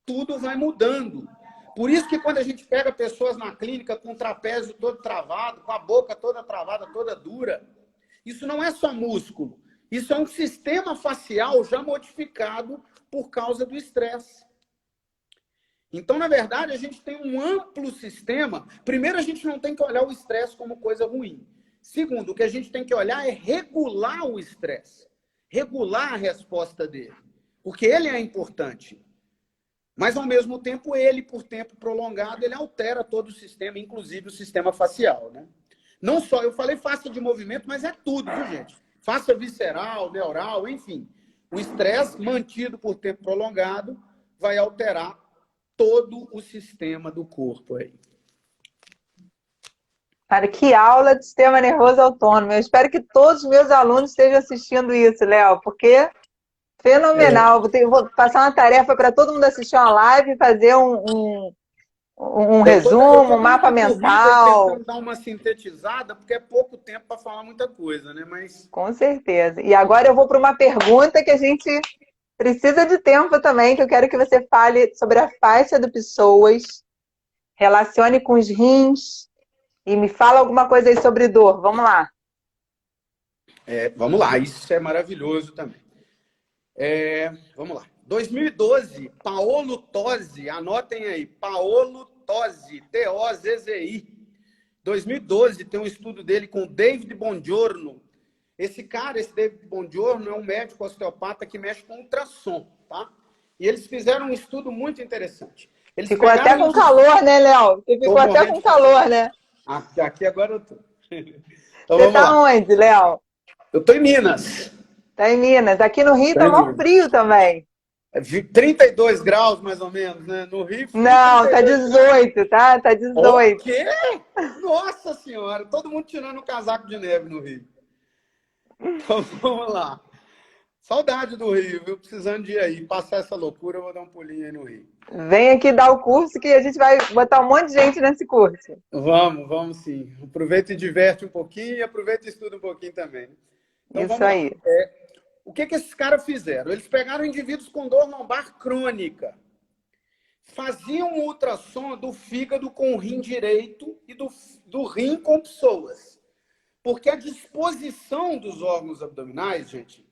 Tudo vai mudando. Por isso que quando a gente pega pessoas na clínica com o trapézio todo travado, com a boca toda travada, toda dura, isso não é só músculo. Isso é um sistema facial já modificado por causa do estresse. Então, na verdade, a gente tem um amplo sistema. Primeiro, a gente não tem que olhar o estresse como coisa ruim. Segundo, o que a gente tem que olhar é regular o estresse. Regular a resposta dele. Porque ele é importante. Mas, ao mesmo tempo, ele, por tempo prolongado, ele altera todo o sistema, inclusive o sistema facial, né? Não só, eu falei face de movimento, mas é tudo, viu, gente? Face visceral, neural, enfim. O estresse mantido por tempo prolongado vai alterar todo o sistema do corpo aí. Cara, que aula de sistema nervoso autônomo. Eu espero que todos os meus alunos estejam assistindo isso, Léo, porque fenomenal. Vou passar uma tarefa para todo mundo assistir uma live e fazer um resumo, um mapa mental. Tentando dar uma sintetizada, porque é pouco tempo para falar muita coisa, né? Mas... Com certeza. E agora eu vou para uma pergunta que a gente precisa de tempo também, que eu quero que você fale sobre a faixa do Pessoas, relacione com os rins e me fala alguma coisa aí sobre dor. Vamos lá. Vamos lá, isso é maravilhoso também. Vamos lá. 2012, Paolo Tosi, anotem aí, Paolo Tosi, T-O-Z-Z-I. 2012, tem um estudo dele com o David Bongiorno. Esse David Bongiorno, é um médico osteopata que mexe com ultrassom, tá? E eles fizeram um estudo muito interessante. Eles ficou até com calor, né, Léo? Você ficou até com calor, né? Aqui agora eu tô. Então, você tá onde, Léo? Eu tô em Minas. Tá em Minas. Aqui no Rio tá mó frio também. 32 graus, mais ou menos, né? No Rio... Não, tá 18, tá? Tá 18. O quê? Nossa Senhora! Todo mundo tirando o casaco de neve no Rio. Então, vamos lá. Saudade do Rio, viu? Precisando de ir aí. Passar essa loucura, eu vou dar um pulinho aí no Rio. Vem aqui dar o curso que a gente vai botar um monte de gente nesse curso. Vamos sim. Aproveita e diverte um pouquinho e aproveita e estuda um pouquinho também. Então Isso vamos lá. aí. O que esses caras fizeram? Eles pegaram indivíduos com dor lombar crônica, faziam um ultrassom do fígado com o rim direito e do rim com psoas. Porque a disposição dos órgãos abdominais, gente,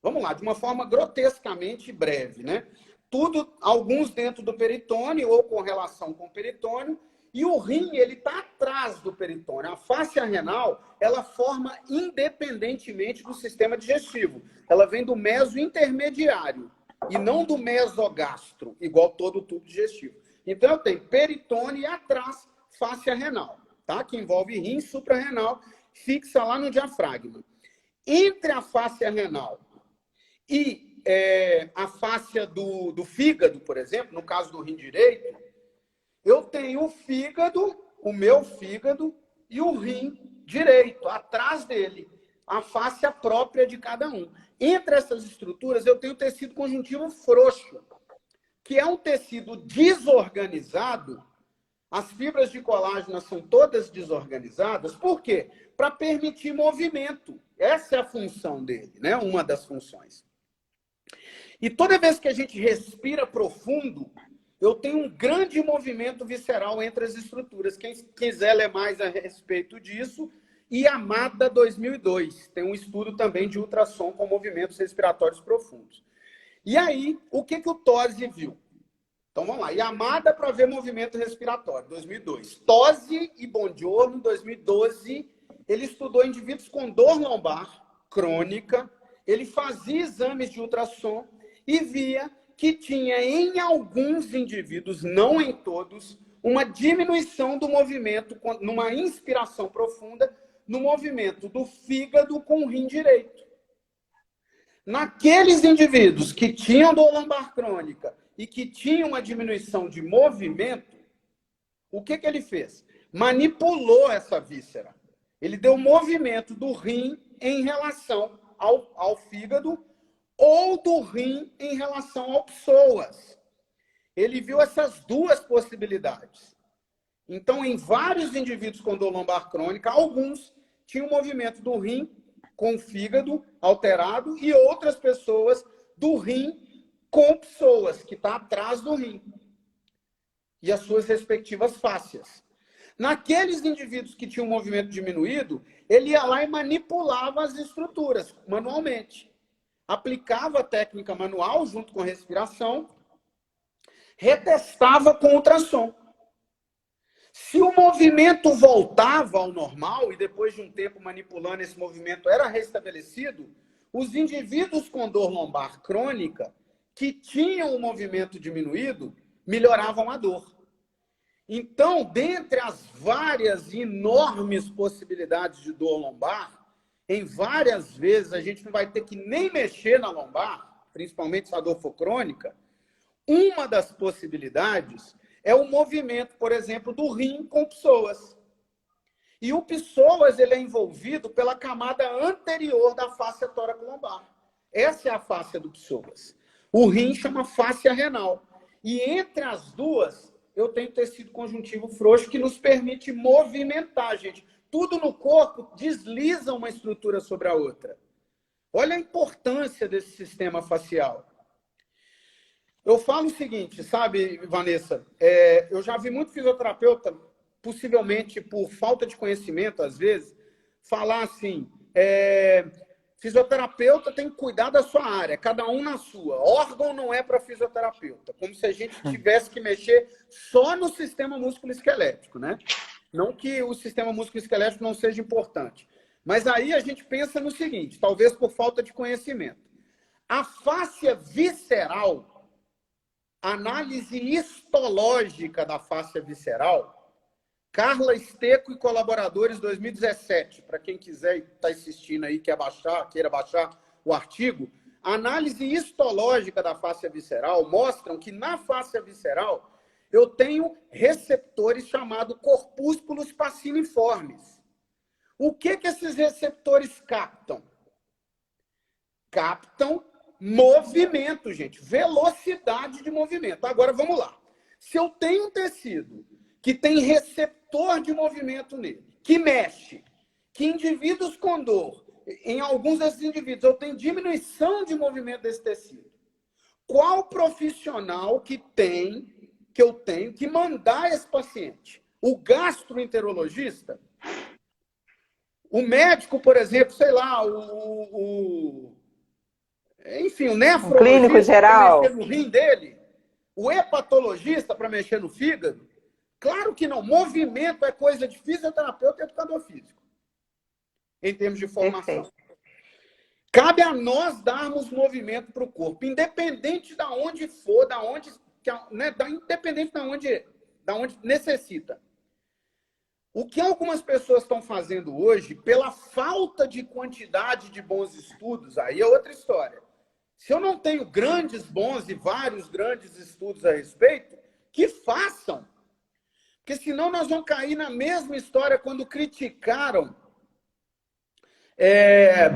vamos lá, de uma forma grotescamente breve, né? Tudo, alguns dentro do peritônio ou com relação com o peritônio, e o rim, ele está atrás do peritônio. A fáscia renal, ela forma independentemente do sistema digestivo. Ela vem do meso intermediário e não do mesogastro, igual todo o tubo digestivo. Então, eu tenho peritônio e atrás fáscia renal, tá? Que envolve rim suprarrenal, fixa lá no diafragma. Entre a fáscia renal e a fáscia do fígado, por exemplo, no caso do rim direito, eu tenho o fígado, o meu fígado e o rim direito, atrás dele, a fáscia própria de cada um. Entre essas estruturas, eu tenho o tecido conjuntivo frouxo, que é um tecido desorganizado. As fibras de colágeno são todas desorganizadas. Por quê? Para permitir movimento. Essa é a função dele, né? Uma das funções. E toda vez que a gente respira profundo, eu tenho um grande movimento visceral entre as estruturas. Quem quiser ler mais a respeito disso, Yamada 2002. Tem um estudo também de ultrassom com movimentos respiratórios profundos. E aí, o que o Tosi viu? Então, vamos lá. Yamada para ver movimento respiratório, 2002. Tosi e Bongiorno, 2012. Ele estudou indivíduos com dor lombar crônica. Ele fazia exames de ultrassom e via que tinha em alguns indivíduos, não em todos, uma diminuição do movimento, numa inspiração profunda, no movimento do fígado com o rim direito. Naqueles indivíduos que tinham dor lombar crônica e que tinham uma diminuição de movimento, o que ele fez? Manipulou essa víscera. Ele deu movimento do rim em relação ao fígado ou do rim em relação ao psoas. Ele viu essas duas possibilidades. Então, em vários indivíduos com dor lombar crônica, alguns tinham movimento do rim com o fígado alterado e outras pessoas do rim com psoas, que está atrás do rim. E as suas respectivas fáscias. Naqueles indivíduos que tinham movimento diminuído, ele ia lá e manipulava as estruturas manualmente. Aplicava a técnica manual junto com a respiração, retestava com ultrassom. Se o movimento voltava ao normal e depois de um tempo manipulando esse movimento era restabelecido, os indivíduos com dor lombar crônica que tinham o movimento diminuído melhoravam a dor. Então, dentre as várias enormes possibilidades de dor lombar, em várias vezes a gente não vai ter que nem mexer na lombar, principalmente se a dor for crônica. Uma das possibilidades é o movimento, por exemplo, do rim com psoas. E o psoas ele é envolvido pela camada anterior da fáscia tóraco-lombar. Essa é a fáscia do psoas. O rim chama fáscia renal. E entre as duas, eu tenho tecido conjuntivo frouxo que nos permite movimentar, gente. Tudo no corpo desliza uma estrutura sobre a outra. Olha a importância desse sistema facial. Eu falo o seguinte, sabe, Vanessa? Eu já vi muito fisioterapeuta, possivelmente por falta de conhecimento, às vezes, falar assim, fisioterapeuta tem que cuidar da sua área, cada um na sua. Órgão não é para fisioterapeuta, como se a gente tivesse que mexer só no sistema músculo-esquelético, né? Não que o sistema músculo-esquelético não seja importante. Mas aí a gente pensa no seguinte, talvez por falta de conhecimento. A fáscia visceral, análise histológica da fáscia visceral, Carla Esteco e colaboradores 2017, para quem quiser estar assistindo aí, queira baixar o artigo, a análise histológica da fáscia visceral mostram que na fáscia visceral eu tenho receptores chamados corpúsculos passiniformes. O que esses receptores captam? Captam movimento, gente. Velocidade de movimento. Agora, vamos lá. Se eu tenho um tecido que tem receptor de movimento nele, que mexe, que indivíduos com dor, em alguns desses indivíduos eu tenho diminuição de movimento desse tecido, qual profissional que eu tenho que mandar esse paciente? O gastroenterologista? O médico, por exemplo, sei lá, enfim, o Um clínico nefrologista para geral? mexer no rim dele? O hepatologista para mexer no fígado? Claro que não. Movimento é coisa de fisioterapeuta e educador físico, em termos de formação. Perfeito. Cabe a nós darmos movimento para o corpo, independente de onde for, independente de onde necessita. O que algumas pessoas estão fazendo hoje, pela falta de quantidade de bons estudos, aí é outra história. Se eu não tenho bons e vários grandes estudos a respeito, que façam. Porque senão nós vamos cair na mesma história quando criticaram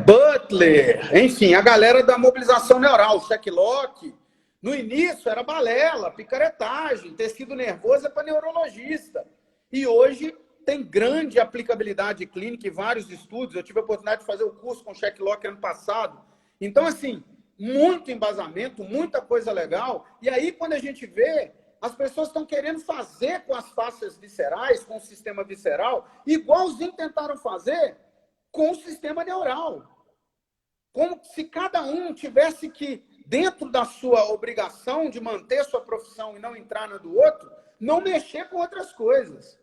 Butler, enfim, a galera da mobilização neural, Shacklock. No início era balela, picaretagem, tecido nervoso é para neurologista. E hoje tem grande aplicabilidade clínica e vários estudos. Eu tive a oportunidade de fazer o curso com Shacklock ano passado. Então, assim, muito embasamento, muita coisa legal. E aí, quando a gente vê, as pessoas estão querendo fazer com as fáscias viscerais, com o sistema visceral, igualzinho tentaram fazer com o sistema neural. Como se cada um tivesse que, dentro da sua obrigação de manter sua profissão e não entrar na do outro, não mexer com outras coisas.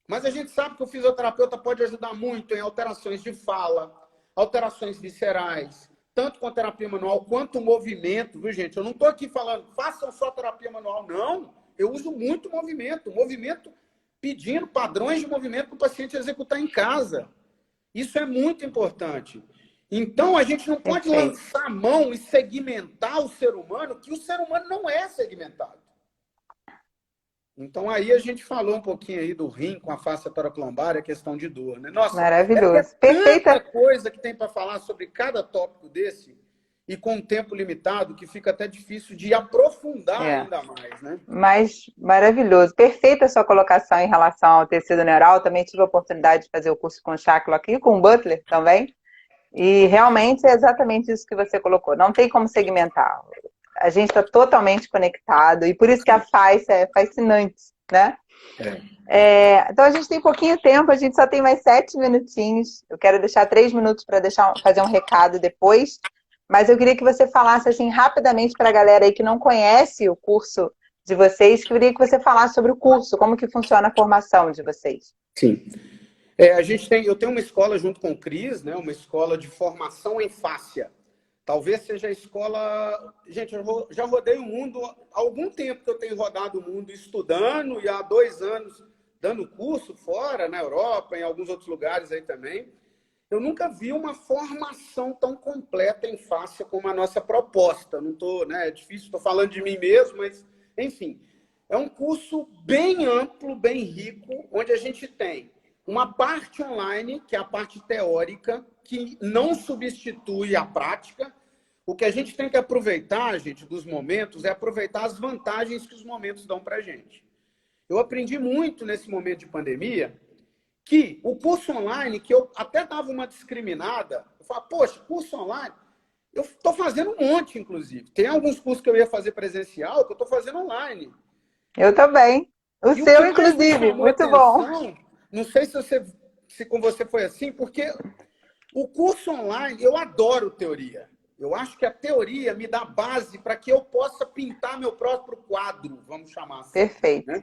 Mas a gente sabe que o fisioterapeuta pode ajudar muito em alterações de fala, alterações viscerais, tanto com terapia manual quanto movimento, viu, gente? Eu não estou aqui falando, façam só terapia manual, não. Eu uso muito movimento pedindo padrões de movimento para o paciente executar em casa. Isso é muito importante. Então, a gente não pode lançar a mão e segmentar o ser humano, que o ser humano não é segmentado. Então, aí a gente falou um pouquinho aí do rim com a face toraclombar, a questão de dor, né? Nossa, maravilhoso. Perfeita coisa que tem para falar sobre cada tópico desse, e com um tempo limitado, que fica até difícil de aprofundar ainda mais, né? Mas maravilhoso. Perfeita a sua colocação em relação ao tecido neural. Também tive a oportunidade de fazer o curso com o Shacklock e com o Butler também. E realmente é exatamente isso que você colocou. Não tem como segmentar. A gente está totalmente conectado. E por isso que a face é fascinante, né? Então a gente tem pouquinho tempo. A gente só tem mais 7 minutinhos. Eu quero deixar 3 minutos para fazer um recado depois. Mas eu queria que você falasse assim rapidamente para a galera aí que não conhece o curso de vocês, que eu queria que você falasse sobre o curso, como que funciona a formação de vocês. Sim. Eu tenho uma escola junto com o Cris, né, uma escola de formação em fáscia. Talvez seja a escola... Gente, eu já rodei o mundo, há algum tempo que eu tenho rodado o mundo estudando, e há 2 anos dando curso fora, na Europa, em alguns outros lugares aí também. Eu nunca vi uma formação tão completa em fáscia como a nossa proposta. Não tô, né? É difícil, estou falando de mim mesmo, mas, enfim. É um curso bem amplo, bem rico, onde a gente tem uma parte online, que é a parte teórica, que não substitui a prática. O que a gente tem que aproveitar, gente, dos momentos, é aproveitar as vantagens que os momentos dão para a gente. Eu aprendi muito nesse momento de pandemia, que o curso online, que eu até dava uma discriminada, eu falava, poxa, curso online, eu estou fazendo um monte, inclusive. Tem alguns cursos que eu ia fazer presencial que eu estou fazendo online. Eu também. O seu, inclusive, muito bom. Não sei se com você foi assim, porque o curso online, eu adoro teoria. Eu acho que a teoria me dá base para que eu possa pintar meu próprio quadro, vamos chamar assim. Perfeito. Né?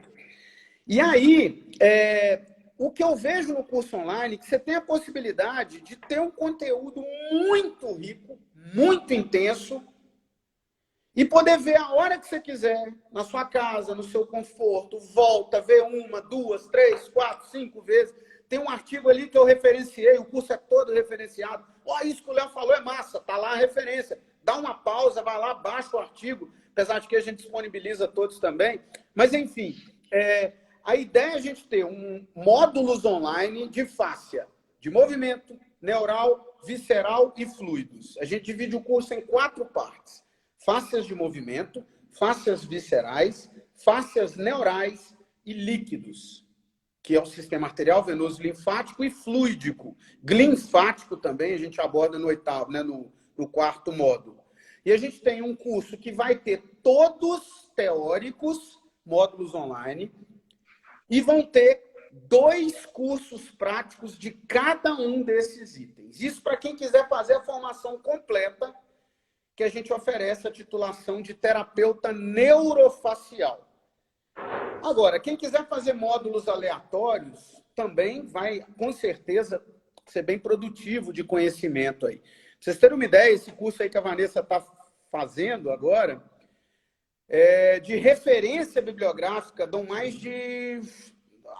E aí, o que eu vejo no curso online é que você tem a possibilidade de ter um conteúdo muito rico, muito intenso, e poder ver a hora que você quiser, na sua casa, no seu conforto, volta, vê 1, 2, 3, 4, 5 vezes. Tem um artigo ali que eu referenciei, o curso é todo referenciado. Isso que o Léo falou é massa, tá lá a referência. Dá uma pausa, vai lá, baixa o artigo, apesar de que a gente disponibiliza todos também. Mas, enfim, a ideia é a gente ter módulos online de fáscia, de movimento, neural, visceral e fluidos. A gente divide o curso em 4 partes. Fáscias de movimento, fáscias viscerais, fáscias neurais e líquidos, que é o sistema arterial, venoso, linfático e fluídico. Glinfático também a gente aborda no 8º, né, no 4º módulo. E a gente tem um curso que vai ter todos teóricos, módulos online, e vão ter 2 cursos práticos de cada um desses itens. Isso para quem quiser fazer a formação completa, que a gente oferece a titulação de terapeuta neurofacial. Agora, quem quiser fazer módulos aleatórios, também vai, com certeza, ser bem produtivo de conhecimento aí. Pra vocês terem uma ideia, esse curso aí que a Vanessa está fazendo agora, de referência bibliográfica, dão mais de...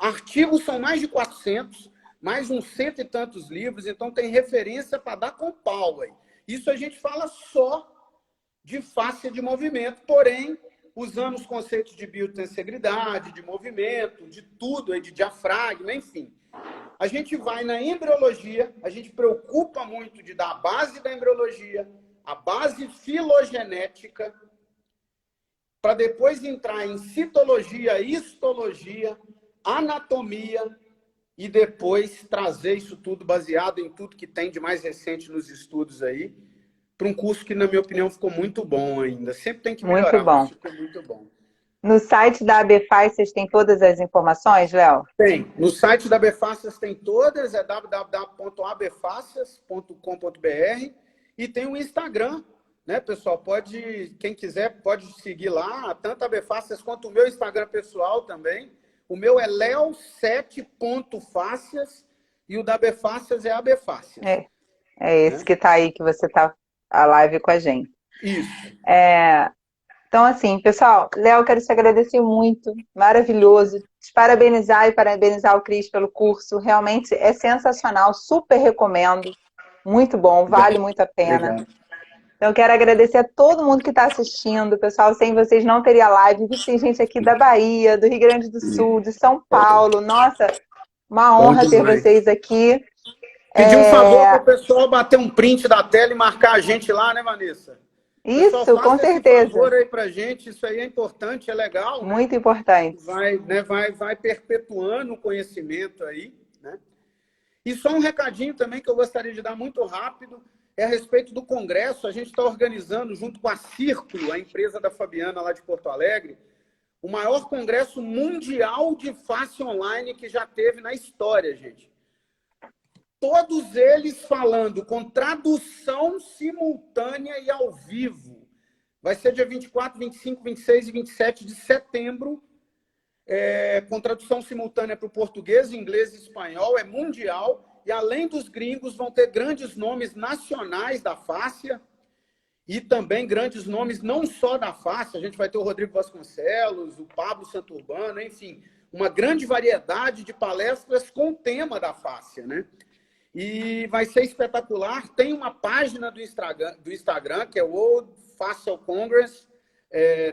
Artigos são mais de 400, mais uns 100 e tantos livros, então tem referência para dar com pau aí. Isso a gente fala só de fáscia de movimento, porém, usando os conceitos de biotensegridade, de movimento, de tudo, aí, de diafragma, enfim. A gente vai na embriologia, a gente preocupa muito de dar a base da embriologia, a base filogenética, para depois entrar em citologia, histologia, anatomia, e depois trazer isso tudo baseado em tudo que tem de mais recente nos estudos aí, para um curso que, na minha opinião, ficou muito bom ainda. Sempre tem que melhorar, Muito bom. mas ficou muito bom. No site da ABFAS, vocês têm todas as informações, Léo? Tem. No site da ABFácias tem todas, é www.abfacias.com.br, e tem o Instagram, né, pessoal? Quem quiser, pode seguir lá, tanto a ABFácias quanto o meu Instagram pessoal também. O meu é leo7.fácias e o da ABFácias é ABFácias. É esse que está aí, que você está a live com a gente. Isso. Então, assim, pessoal, Léo, quero te agradecer muito, maravilhoso, te parabenizar e parabenizar o Cris pelo curso, realmente é sensacional, super recomendo, muito bom, vale muito a pena. Obrigado. Então, quero agradecer a todo mundo que está assistindo, pessoal, sem vocês não teria live, vi que tem gente aqui da Bahia, do Rio Grande do Sul, de São Paulo, nossa, uma honra ter vocês aqui. Pedir um favor para o pessoal bater um print da tela e marcar a gente lá, né, Vanessa? Isso, pessoal, com certeza. Esse favor aí pra gente, isso aí é importante, é legal. Muito, né? Importante. Vai perpetuando o conhecimento aí, né? E só um recadinho também que eu gostaria de dar muito rápido, é a respeito do congresso. A gente está organizando, junto com a Círculo, a empresa da Fabiana lá de Porto Alegre, o maior congresso mundial de face online que já teve na história, gente. Todos eles falando com tradução simultânea e ao vivo. Vai ser dia 24, 25, 26 e 27 de setembro, com tradução simultânea para o português, inglês e espanhol, é mundial. E além dos gringos, vão ter grandes nomes nacionais da fáscia e também grandes nomes não só da fáscia. A gente vai ter o Rodrigo Vasconcelos, o Pablo Santurbano, enfim, uma grande variedade de palestras com o tema da fáscia, né? E vai ser espetacular. Tem uma página do Instagram, que é o World Facial Congress.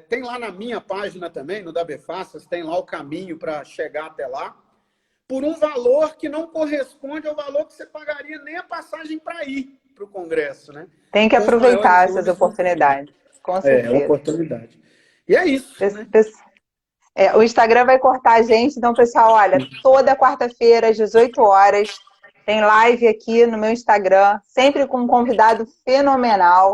Tem lá na minha página também, no da ABFácias, tem lá o caminho para chegar até lá. Por um valor que não corresponde ao valor que você pagaria nem a passagem para ir para o congresso, né? Tem que aproveitar essas oportunidades, com certeza. É uma oportunidade. E é isso, né? O Instagram vai cortar a gente, então, pessoal, olha, toda quarta-feira, às 18 horas, tem live aqui no meu Instagram, sempre com um convidado fenomenal.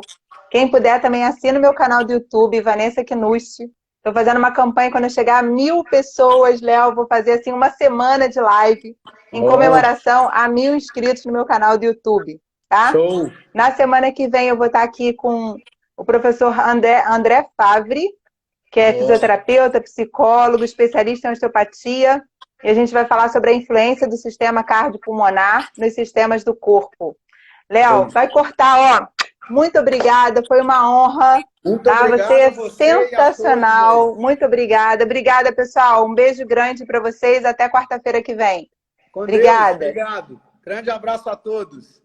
Quem puder também assina o meu canal do YouTube, Vanessa Knust. Estou fazendo uma campanha, quando eu chegar a 1000 pessoas, Léo, vou fazer assim uma semana de live em comemoração a 1000 inscritos no meu canal do YouTube, tá? Show. Na semana que vem eu vou estar aqui com o professor André Favre, que é fisioterapeuta, psicólogo, especialista em osteopatia. E a gente vai falar sobre a influência do sistema cardiopulmonar nos sistemas do corpo. Léo, vai cortar, ó. Muito obrigada, foi uma honra. Muito obrigado. Você é sensacional. Muito obrigada. Obrigada, pessoal. Um beijo grande para vocês. Até quarta-feira que vem. Com obrigada. Deus, obrigado. Grande abraço a todos.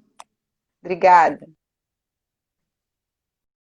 Obrigada.